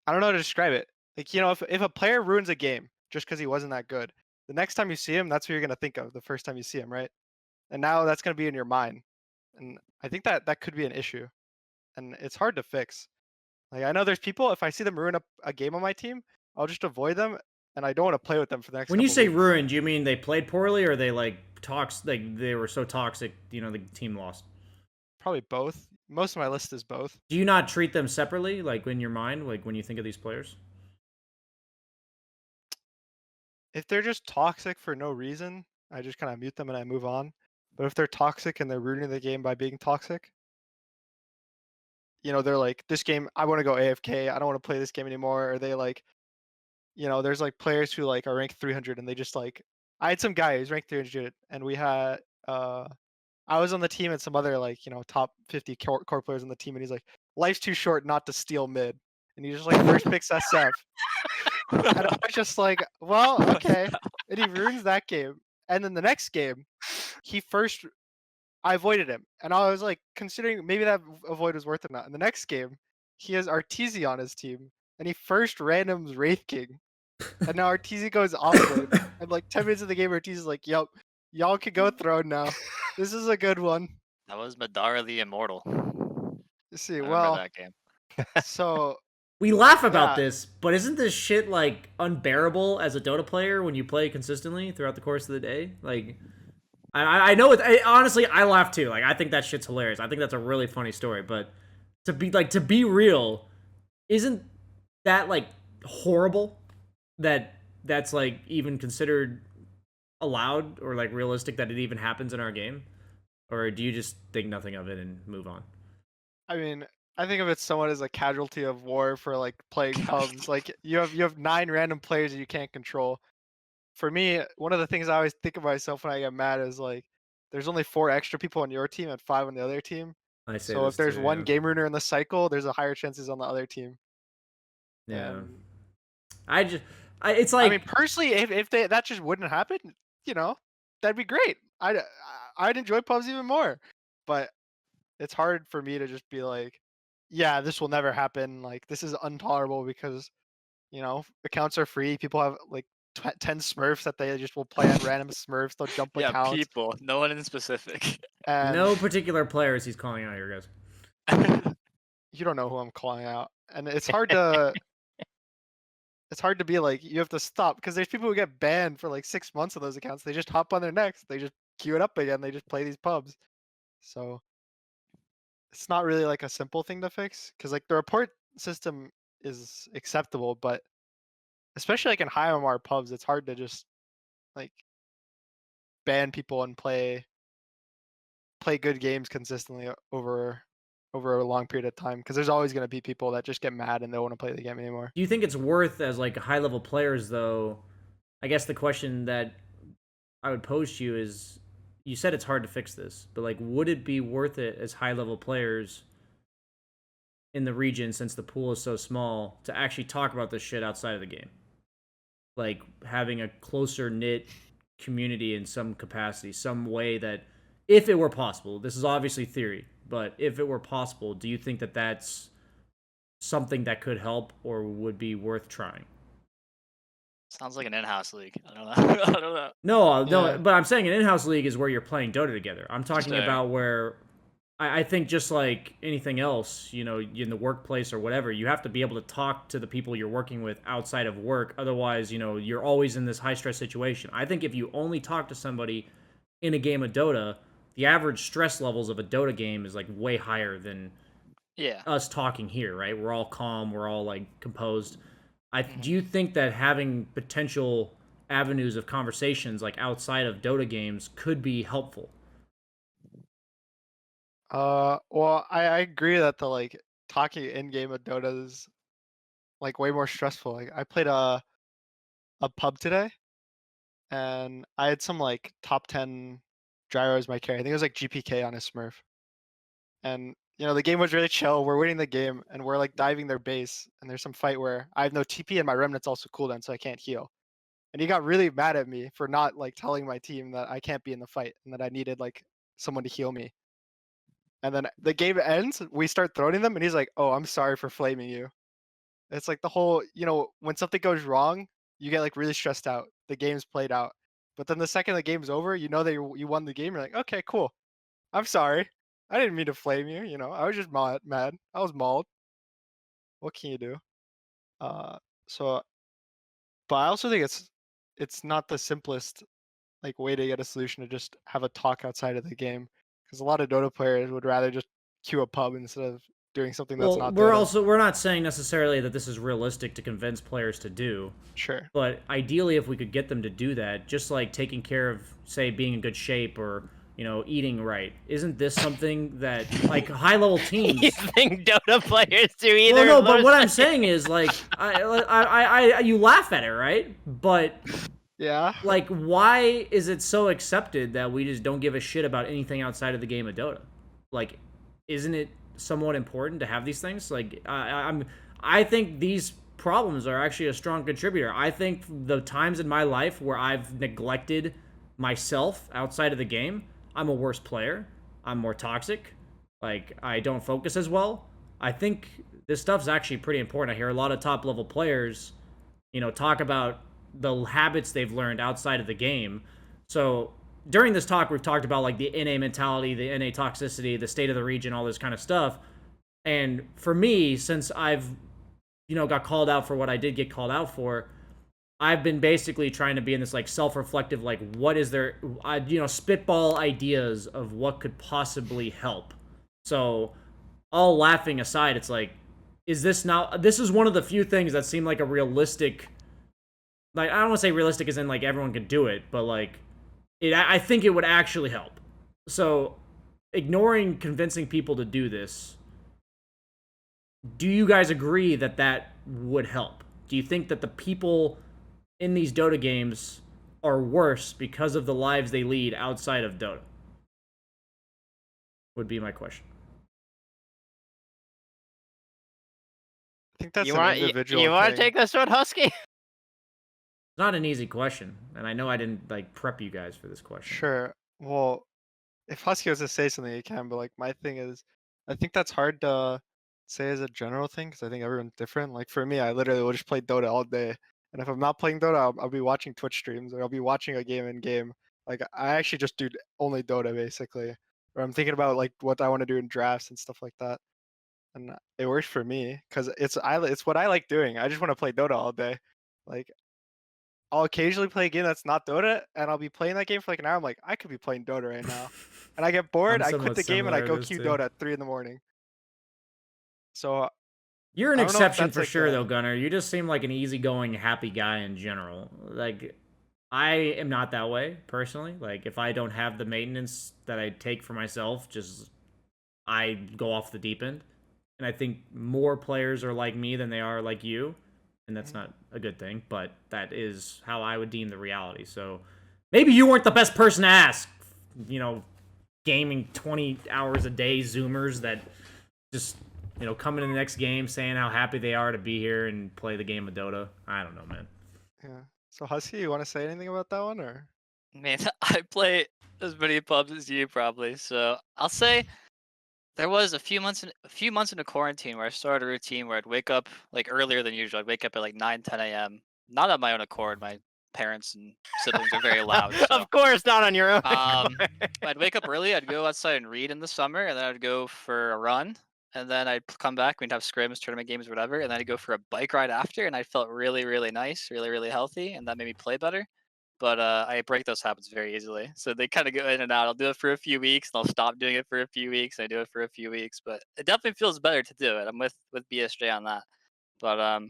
I don't know how to describe it. Like, if a player ruins a game just because he wasn't that good, the next time you see him, that's what you're gonna think of the first time you see him, right? And now that's gonna be in your mind, and I think that could be an issue, and it's hard to fix. Like, I know there's people, if I see them ruin a game on my team, I'll just avoid them, and I don't want to play with them for the next. When you couple say weeks. ruined, do you mean they played poorly, or they like like they were so toxic, the team lost? Probably both. Most of my list is both. Do you not treat them separately, like in your mind, like when you think of these players? If they're just toxic for no reason, I just kind of mute them and I move on. But if they're toxic and they're ruining the game by being toxic, they're like, this game, I want to go AFK. I don't want to play this game anymore. Or they like, there's like players who like are ranked 300 and they just like, I had some guy who's ranked 300 and we had, I was on the team and some other like, top 50 core players on the team. And he's like, life's too short not to steal mid. And he just like first picks SF. And I was just like, well, okay. And he ruins that game. And then the next game, I avoided him. And I was like, considering maybe that avoid was worth it or not. In the next game, he has Arteezy on his team. And he first randoms Wraith King. And now Arteezy goes offlane. And like 10 minutes of the game, Arteezy's like, yep, y'all can go throne now. This is a good one. That was Madara the Immortal. You see, I well, remember that game. So we laugh about this, but isn't this shit like unbearable as a Dota player when you play consistently throughout the course of the day? Like, I know honestly, I laugh too. Like, I think that shit's hilarious. I think that's a really funny story. But to be real, isn't that like horrible? That's like even considered allowed or like realistic that it even happens in our game, or do you just think nothing of it and move on? I mean, I think of it somewhat as a casualty of war for like playing pubs. Like, you have 9 random players that you can't control. For me, one of the things I always think of myself when I get mad is like, there's only 4 extra people on your team and 5 on the other team. I say So this if there's too, one yeah. game ruiner in the cycle, there's a higher chances on the other team. Yeah. And, it's like, I mean, personally, if that just wouldn't happen, that'd be great. I'd enjoy pubs even more. But it's hard for me to just be like, yeah, this will never happen. Like, this is intolerable because accounts are free. People have like 10 Smurfs that they just will play on random Smurfs. They'll jump Yeah, accounts. people. No one in specific. And No particular players he's calling out here, guys. you don't know who I'm calling out, and it's hard to be like, you have to stop, because there's people who get banned for like 6 months of those accounts. They just hop on their necks, they just queue it up again, they just play these pubs. So it's not really like a simple thing to fix, because like the report system is acceptable, but especially like in high MR pubs, it's hard to just like ban people and play good games consistently over a long period of time, because there's always going to be people that just get mad and don't want to play the game anymore. Do you think it's worth, as like high level players, though? I guess the question that I would pose to you is, you said it's hard to fix this, but like, would it be worth it as high level players in the region, since the pool is so small, to actually talk about this shit outside of the game? Like having a closer knit community in some capacity, some way that, if it were possible, this is obviously theory, but if it were possible, do you think that that's something that could help or would be worth trying? Sounds like an in-house league. I don't know. I don't know. No, Yeah. but I'm saying an in-house league is where you're playing Dota together. I'm talking Sure. about where I think, just like anything else, in the workplace or whatever, you have to be able to talk to the people you're working with outside of work. Otherwise, you're always in this high-stress situation. I think if you only talk to somebody in a game of Dota, the average stress levels of a Dota game is like way higher than Yeah. us talking here, right? We're all calm, we're all like composed. Do you think that having potential avenues of conversations like outside of Dota games could be helpful? Well, I agree that the like talking in game of Dota is like way more stressful. Like I played a pub today, and I had some like top 10 gyro as my carry. I think it was like GPK on his Smurf. And the game was really chill. We're winning the game, and we're like diving their base. And there's some fight where I have no TP, and my remnant's also cooldown, so I can't heal. And he got really mad at me for not like telling my team that I can't be in the fight and that I needed like someone to heal me. And then the game ends. We start throwing them, and he's like, "Oh, I'm sorry for flaming you." It's like the whole, when something goes wrong, you get like really stressed out. The game's played out, but then the second the game's over, that you won the game. You're like, "Okay, cool. I'm sorry. I didn't mean to flame you. I was just mad. I was mauled. What can you do?" Uh, so, but I also think it's not the simplest like way to get a solution to just have a talk outside of the game, because a lot of Dota players would rather just queue a pub instead of doing something that's Well, not Dota. we're not saying necessarily that this is realistic to convince players to do, Sure. but ideally, if we could get them to do that, just like taking care of, say, being in good shape, or eating right, isn't this something that like high level teams? You think Dota players do either? Well, no, of but those what I'm things? saying is, like, you laugh at it, right? But Yeah. like, why is it so accepted that we just don't give a shit about anything outside of the game of Dota? Like, isn't it somewhat important to have these things? Like, I think these problems are actually a strong contributor. I think the times in my life where I've neglected myself outside of the game, I'm a worse player. I'm more toxic. Like, I don't focus as well. I think this stuff's actually pretty important. I hear a lot of top level players, talk about the habits they've learned outside of the game. So during this talk, we've talked about like the NA mentality, the NA toxicity, the state of the region, all this kind of stuff. And for me, since I've, got called out for what I did get called out for, I've been basically trying to be in this like self-reflective, like, what is there, spitball ideas of what could possibly help. So all laughing aside, it's like, this is one of the few things that seem like a realistic, like, I don't want to say realistic as in like everyone could do it, but like, I think it would actually help. So ignoring convincing people to do this, do you guys agree that that would help? Do you think that the people in these Dota games are worse because of the lives they lead outside of Dota? Would be my question. I think that's You an want individual you want to thing. take this one, Husky? It's not an easy question, and I know I didn't like prep you guys for this question. Sure. Well, if Husky was to say something, he can. But like my thing is, I think that's hard to say as a general thing because I think everyone's different. Like for me, I literally will just play Dota all day, and if I'm not playing Dota, I'll be watching Twitch streams or I'll be watching a game in game. Like I actually just do only Dota basically, or I'm thinking about like what I want to do in drafts and stuff like that. And it works for me because it's what I like doing. I just want to play Dota all day. Like I'll occasionally play a game that's not Dota, and I'll be playing that game for like an hour. I'm like, I could be playing Dota right now, and I get bored. I'm I quit somewhat the game and I similar go to this queue too. Dota at 3 in the morning. So You're an I don't know if exception that's for like sure, a- though, Gunnar. You just seem like an easygoing, happy guy in general. Like, I am not that way personally. Like, if I don't have the maintenance that I take for myself, just I go off the deep end. And I think more players are like me than they are like you, and that's not a good thing. But that is how I would deem the reality. So maybe you weren't the best person to ask. You know, gaming 20 hours a day Zoomers that just come into the next game saying how happy they are to be here and play the game of Dota. I don't know, man. Yeah. So Husky, you want to say anything about that one or? Man, I play as many pubs as you probably. So I'll say there was a few months into quarantine where I started a routine where I'd wake up like earlier than usual. I'd wake up at like 9, 10 a.m. Not on my own accord. My parents and siblings are very loud. So Of course, not on your own. I'd wake up early. I'd go outside and read in the summer, and then I'd go for a run, and then I'd come back. We'd have scrims, tournament games, whatever, and then I'd go for a bike ride after, and I felt really, really nice, really, really healthy, and that made me play better. But I break those habits very easily, so they kind of go in and out. I'll do it for a few weeks, and I'll stop doing it for a few weeks. And I do it for a few weeks, but it definitely feels better to do it. I'm with BSJ on that, but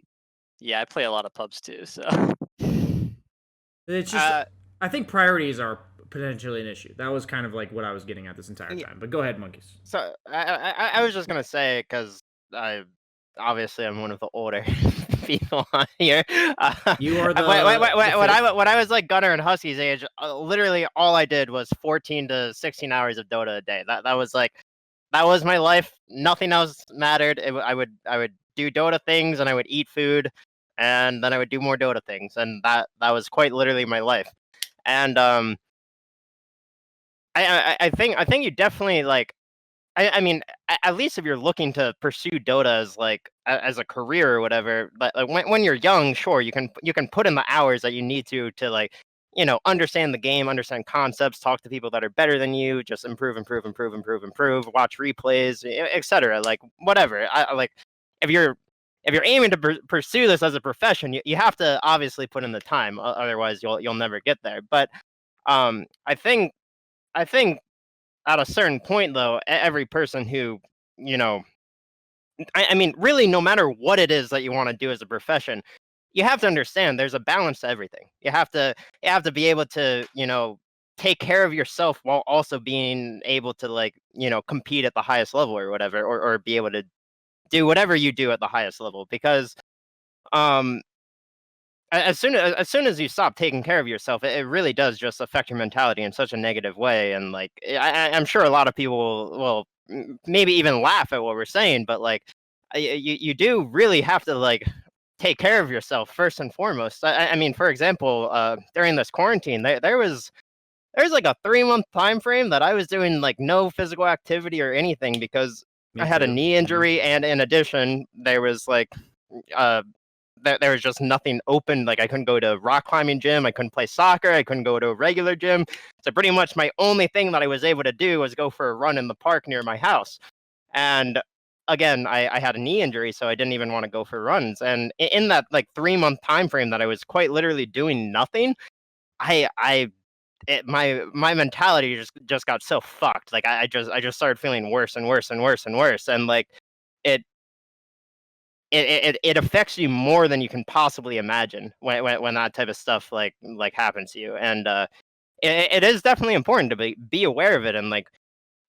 yeah, I play a lot of pubs too, so. It's just I think priorities are potentially an issue. That was kind of like what I was getting at this entire Yeah. time. But go ahead, monkeys. So I was just gonna say because I obviously I'm one of the older people on here. You are the when I was like Gunnar and Husky's age, literally all I did was 14 to 16 hours of Dota a day. That was like that was my life. Nothing else mattered. I would do Dota things and I would eat food, and then I would do more Dota things, and that was quite literally my life. And I think you definitely like. I mean, at least if you're looking to pursue Dota as like as a career or whatever, but like when you're young, sure, you can put in the hours that you need to like understand the game, understand concepts, talk to people that are better than you, just improve, watch replays, etc. Like whatever. I like if you're aiming to pursue this as a profession, you have to obviously put in the time, otherwise you'll never get there. But I think at a certain point, though, every person who, I mean, really, no matter what it is that you want to do as a profession, you have to understand there's a balance to everything. You have to be able to, take care of yourself while also being able to, like, compete at the highest level or whatever, or be able to do whatever you do at the highest level. Because, as soon as you stop taking care of yourself, it really does just affect your mentality in such a negative way. And like I'm sure a lot of people will maybe even laugh at what we're saying, but like you do really have to like take care of yourself first and foremost. I mean, for example, during this quarantine, there's like a 3-month time frame that I was doing like no physical activity or anything because I had a knee injury, and in addition, there was like there was just nothing open. Like I couldn't go to rock climbing gym, I couldn't play soccer, I couldn't go to a regular gym. So pretty much my only thing that I was able to do was go for a run in the park near my house. And again, I had a knee injury, so I didn't even want to go for runs. And in that like 3-month time frame that I was quite literally doing nothing, my mentality just got so fucked. Like I just started feeling worse and worse and worse and worse. And like it affects you more than you can possibly imagine when that type of stuff like happens to you. And it is definitely important to be aware of it and like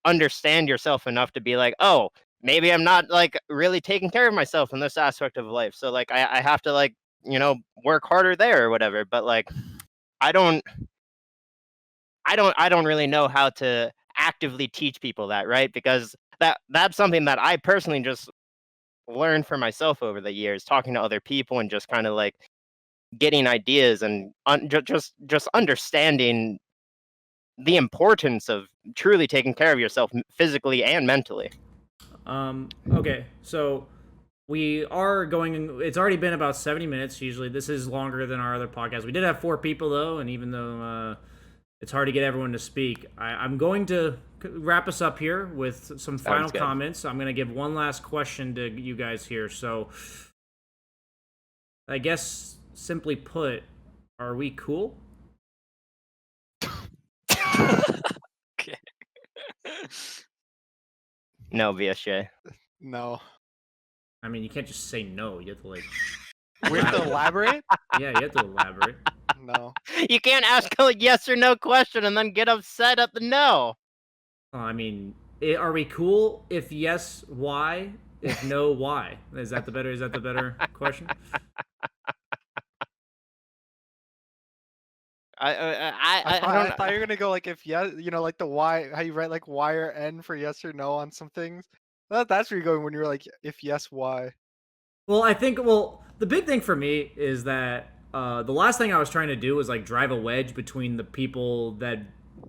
understand yourself enough to be like, oh, maybe I'm not like really taking care of myself in this aspect of life, so like I have to like work harder there or whatever. But like I don't really know how to actively teach people that, right? Because that's something that I personally just learned for myself over the years, talking to other people and just kind of like getting ideas and just understanding the importance of truly taking care of yourself physically and mentally. Okay, so we are going. It's already been about 70 minutes. Usually, this is longer than our other podcast. We did have 4 people though, and even though it's hard to get everyone to speak, I'm going to wrap us up here with some final good. comments. I'm going to give one last question to you guys here. So, I guess simply put, are we cool? Okay. No, BSJ. No. I mean, you can't just say no. You have to like. We have to elaborate? Yeah, you have to elaborate. No. You can't ask a yes or no question and then get upset at the no. I mean, are we cool? If yes, why? If no, why? Is that the better question? I I don't. thought you were gonna go like if yes, like the Y, how you write like Y or N for yes or no on some things. That's where you're going when you're like if yes, why. Well, I think the big thing for me is that the last thing I was trying to do was like drive a wedge between the people that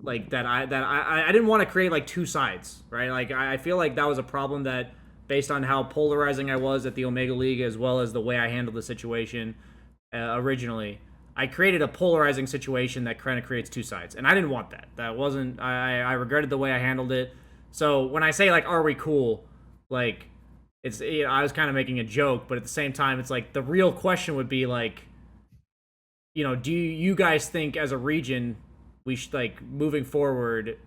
I didn't want to create like two sides, right? Like I feel like that was a problem that based on how polarizing I was at the Omega League as well as the way I handled the situation originally. I created a polarizing situation that kind of creates two sides, and I didn't want that. That wasn't. I regretted the way I handled it. So when I say like, "Are we cool?" like, it's I was kind of making a joke, but at the same time, it's like the real question would be like, do you guys think as a region we should like moving forward?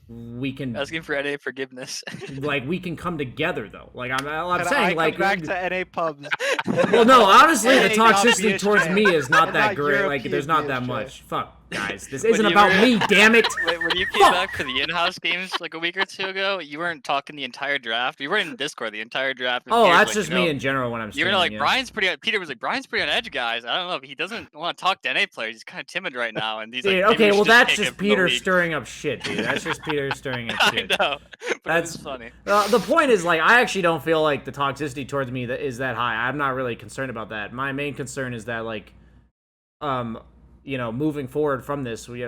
We can Asking for NA forgiveness. like we can come together though. Like I'm And saying I like come back to NA pubs. well, no, honestly, the Hey, not toxicity BSJ. towards me is not And that not great. Like, European there's not that BSJ. much. Fuck, guys, this When isn't you about were- me. Damn it! When you came Fuck! back for the in-house games like a week or two ago, you weren't talking the entire draft. You weren't in Discord the entire draft. and Oh, Peter's that's like, just me in general when I'm You streaming. were like, yeah. Brian's pretty. Peter was like, Brian's pretty on edge, guys. I don't know if he doesn't want to talk to NA players. He's kind of timid right now, and he's Dude, like, okay, maybe we well should that's kick just him from the Peter league." stirring up shit, dude. That's just Peter stirring up I shit. know, but That's- it's funny. The point is, like, I actually don't feel like the toxicity towards me is that high. I'm not really concerned about that. My main concern is that, like, moving forward from this, we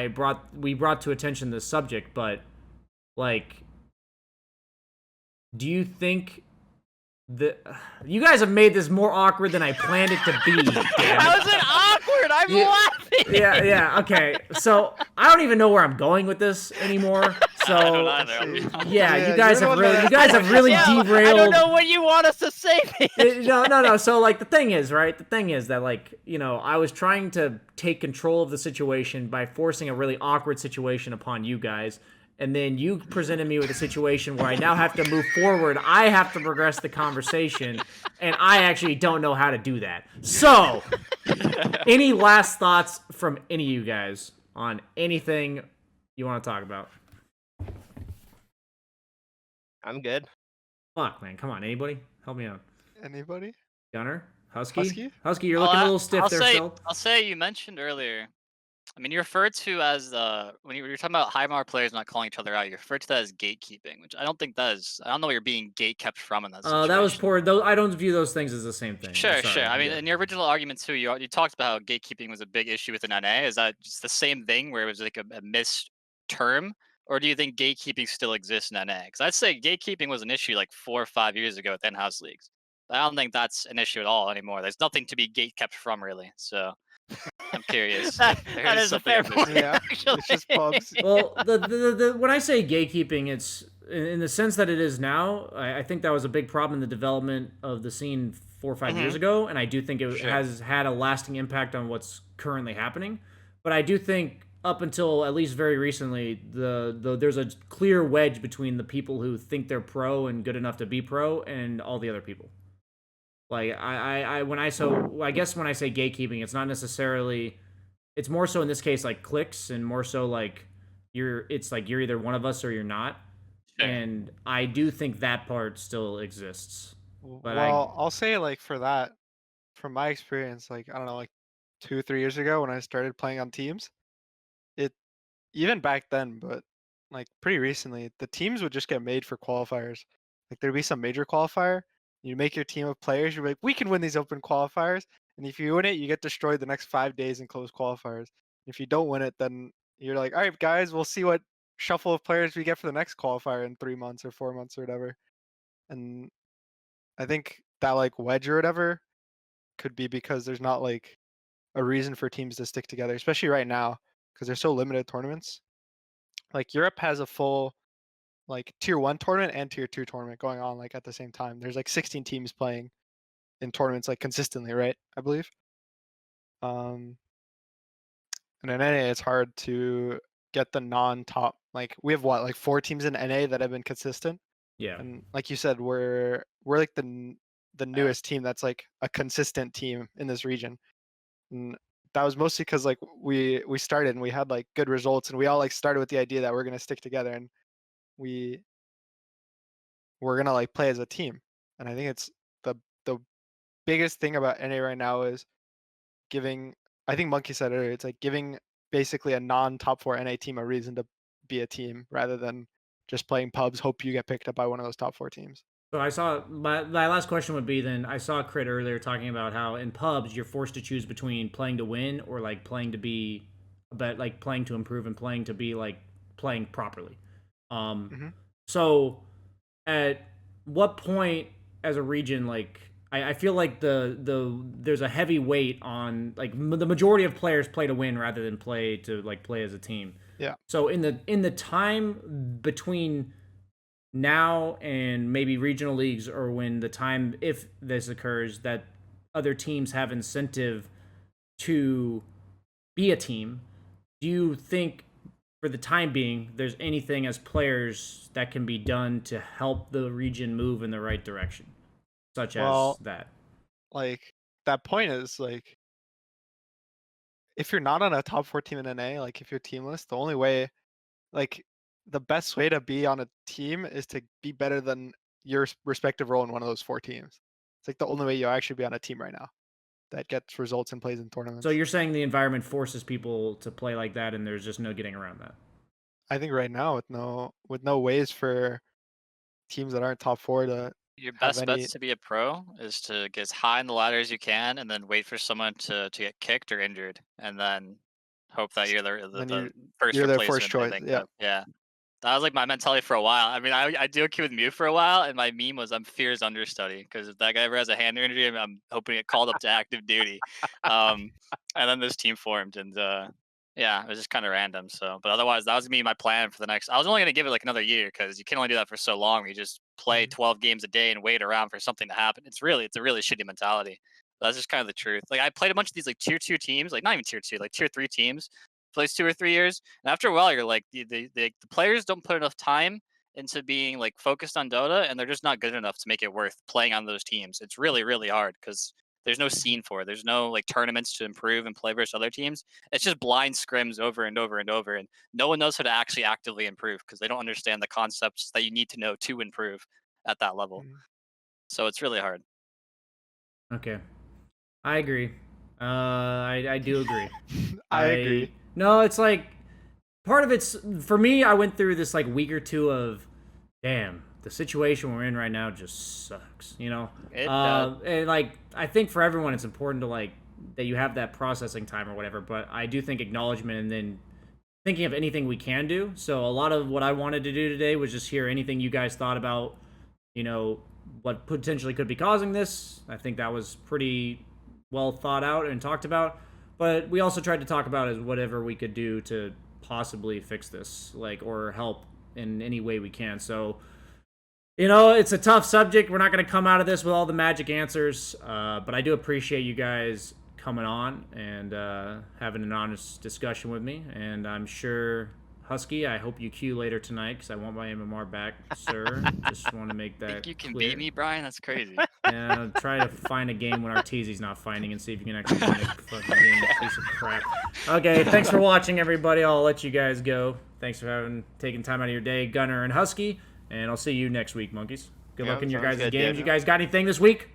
brought to attention this subject, but, like, do you think you guys have made this more awkward than I planned it to be? Damn it. How is it awkward? I'm Yeah. laughing. Yeah, okay. So I don't even know where I'm going with this anymore. So I don't either. I'll be honest. yeah, you guys you're have the really, one you that- guys have really Yeah, derailed. I don't know what you want us to say. No. So like the thing is, right? The thing is that like I was trying to take control of the situation by forcing a really awkward situation upon you guys. And then you presented me with a situation where I now have to move forward. I have to progress the conversation, and I actually don't know how to do that. So, any last thoughts from any of you guys on anything you want to talk about? I'm good. Fuck, man. Come on. Anybody? Help me out. Anybody? Gunnar? Husky? Husky? You're looking a little stiff I'll there, say, still. I'll say you mentioned earlier. I mean, you referred to as when you were talking about high-mar players not calling each other out. You referred to that as gatekeeping, which I don't think that is. I don't know what you're being gate kept from in that situation. That was poor. I don't view those things as the same thing. Sure, Sorry. sure. I mean, Yeah. in your original argument too, you talked about how gatekeeping was a big issue within NA. Is that just the same thing where it was like a missed term, or do you think gatekeeping still exists in NA? Because I'd say gatekeeping was an issue like 4 or 5 years ago with in-house leagues. But I don't think that's an issue at all anymore. There's nothing to be gate kept from really. So I'm curious. That There is a something fair I'm missing. point. Yeah, Actually. it's just pubs. Well, the when I say gatekeeping, it's in the sense that it is now. I think that was a big problem in the development of the scene 4 or 5 years ago, and I do think it Sure. has had a lasting impact on what's currently happening. But I do think up until at least very recently, there's a clear wedge between the people who think they're pro and good enough to be pro and all the other people. Like I guess when I say gatekeeping, it's not necessarily. It's more so in this case like clicks and more so like you're either one of us or you're not. Sure. And I do think that part still exists. But Well, I'll say like for that, from my experience, like I don't know, like 2-3 years ago when I started playing on teams, it even back then, but like pretty recently, the teams would just get made for qualifiers. Like there'd be some major qualifier, you make your team of players, you're like, we can win these open qualifiers, and if you win it, you get destroyed the next 5 days in closed qualifiers. If you don't win it, then you're like, all right, guys, we'll see what shuffle of players we get for the next qualifier in 3 months or 4 months or whatever. And I think that like wedge or whatever could be because there's not like a reason for teams to stick together, especially right now because there's so limited tournaments. Like Europe has a full like tier 1 tournament and tier 2 tournament going on like at the same time. There's like 16 teams playing in tournaments like consistently, right? I believe. And in NA it's hard to get the non-top, like we have what, like 4 teams in NA that have been consistent. Yeah. And like you said, we're like the newest team that's like a consistent team in this region. And that was mostly because like we started and we had like good results and we all like started with the idea that we're gonna stick together and we're gonna like play as a team. And I think it's the biggest thing about NA right now is giving, I think Monkey said earlier, it's like giving basically a non-top 4 NA team a reason to be a team rather than just playing pubs, hope you get picked up by one of those top 4 teams. So I saw my last question would be then I saw Crit earlier talking about how in pubs you're forced to choose between playing to win or like playing to be, but like playing to improve and playing to be like playing properly. So at what point as a region, like I feel like there's a heavy weight on like the majority of players play to win rather than play to like play as a team. Yeah. So in the time between now and maybe regional leagues, or when the time, if this occurs, that other teams have incentive to be a team, do you think for the time being there's anything as players that can be done to help the region move in the right direction, such as that? Like that point is like, if you're not on a top 4 team in NA, like if you're teamless, the only way, like the best way to be on a team is to be better than your respective role in one of those 4 teams. It's like the only way you'll actually be on a team right now that gets results and plays in tournaments. So you're saying the environment forces people to play like that and there's just no getting around that? I think right now with no ways for teams that aren't top 4 to Your have best bets to be a pro is to get as high in the ladder as you can, and then wait for someone to get kicked or injured, and then hope that you're the first you're their replacement. first choice. Yeah. That was like my mentality for a while. I mean, I do queue with Mew for a while, and my meme was I'm fear's understudy because if that guy ever has a hand injury, I'm hoping to get called up to active duty. And then this team formed, and yeah, it was just kind of random. So, but otherwise, that was gonna be my plan for the next. I was only gonna give it like another year because you can only do that for so long. Where you just play 12 games a day and wait around for something to happen. It's a really shitty mentality. That's just kind of the truth. Like I played a bunch of these like tier 2 teams, like not even tier 2, like tier 3 teams. Plays 2 or 3 years, and after a while, you're like the players don't put enough time into being like focused on Dota, and they're just not good enough to make it worth playing on those teams. It's really hard because there's no scene for it. There's no like tournaments to improve and play versus other teams. It's just blind scrims over and over and over, and no one knows how to actually actively improve because they don't understand the concepts that you need to know to improve at that level. So it's really hard. Okay, I agree. I do agree. I agree. No, it's like part of it's for me. I went through this like week or two of, damn, the situation we're in right now just sucks. You know, and like I think for everyone, it's important to like that you have that processing time or whatever. But I do think acknowledgement and then thinking of anything we can do. So a lot of what I wanted to do today was just hear anything you guys thought about. You know, what potentially could be causing this. I think that was pretty well thought out and talked about. But we also tried to talk about is whatever we could do to possibly fix this, like, or help in any way we can. So, you know, it's a tough subject. We're not going to come out of this with all the magic answers, but I do appreciate you guys coming on and having an honest discussion with me. And I'm sure, Husky, I hope you queue later tonight because I want my MMR back, sir. Just want to make that Think you can clear. beat me, Brian? That's crazy. Yeah, try to find a game when Arteezy's not finding and see if you can actually win a fucking game, piece of crap. Okay, thanks for watching, everybody. I'll let you guys go. Thanks for taking time out of your day, Gunnar and Husky, and I'll see you next week, monkeys. Good luck in your guys' games. You guys got anything this week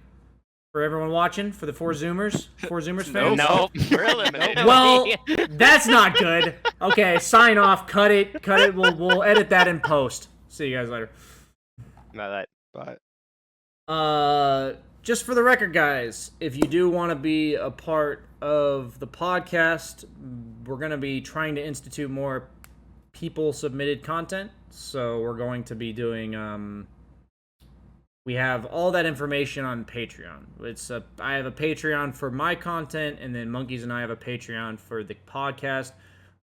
for everyone watching? For the 4 Zoomers fans? Nope. We're eliminated. Well, that's not good. Okay, sign off. Cut it. We'll edit that in post. See you guys later. Bye. Just for the record, guys, if you do want to be a part of the podcast, we're going to be trying to institute more people submitted content. So we're going to be doing we have all that information on Patreon. I have a Patreon for my content, and then Monkeys and I have a Patreon for the podcast,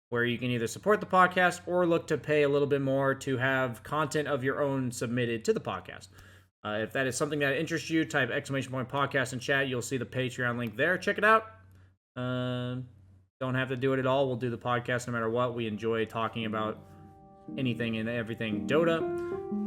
where you can either support the podcast or look to pay a little bit more to have content of your own submitted to the podcast. If that is something that interests you, type !podcast in chat. You'll see the Patreon link there. Check it out. Don't have to do it at all. We'll do the podcast no matter what. We enjoy talking about anything and everything Dota.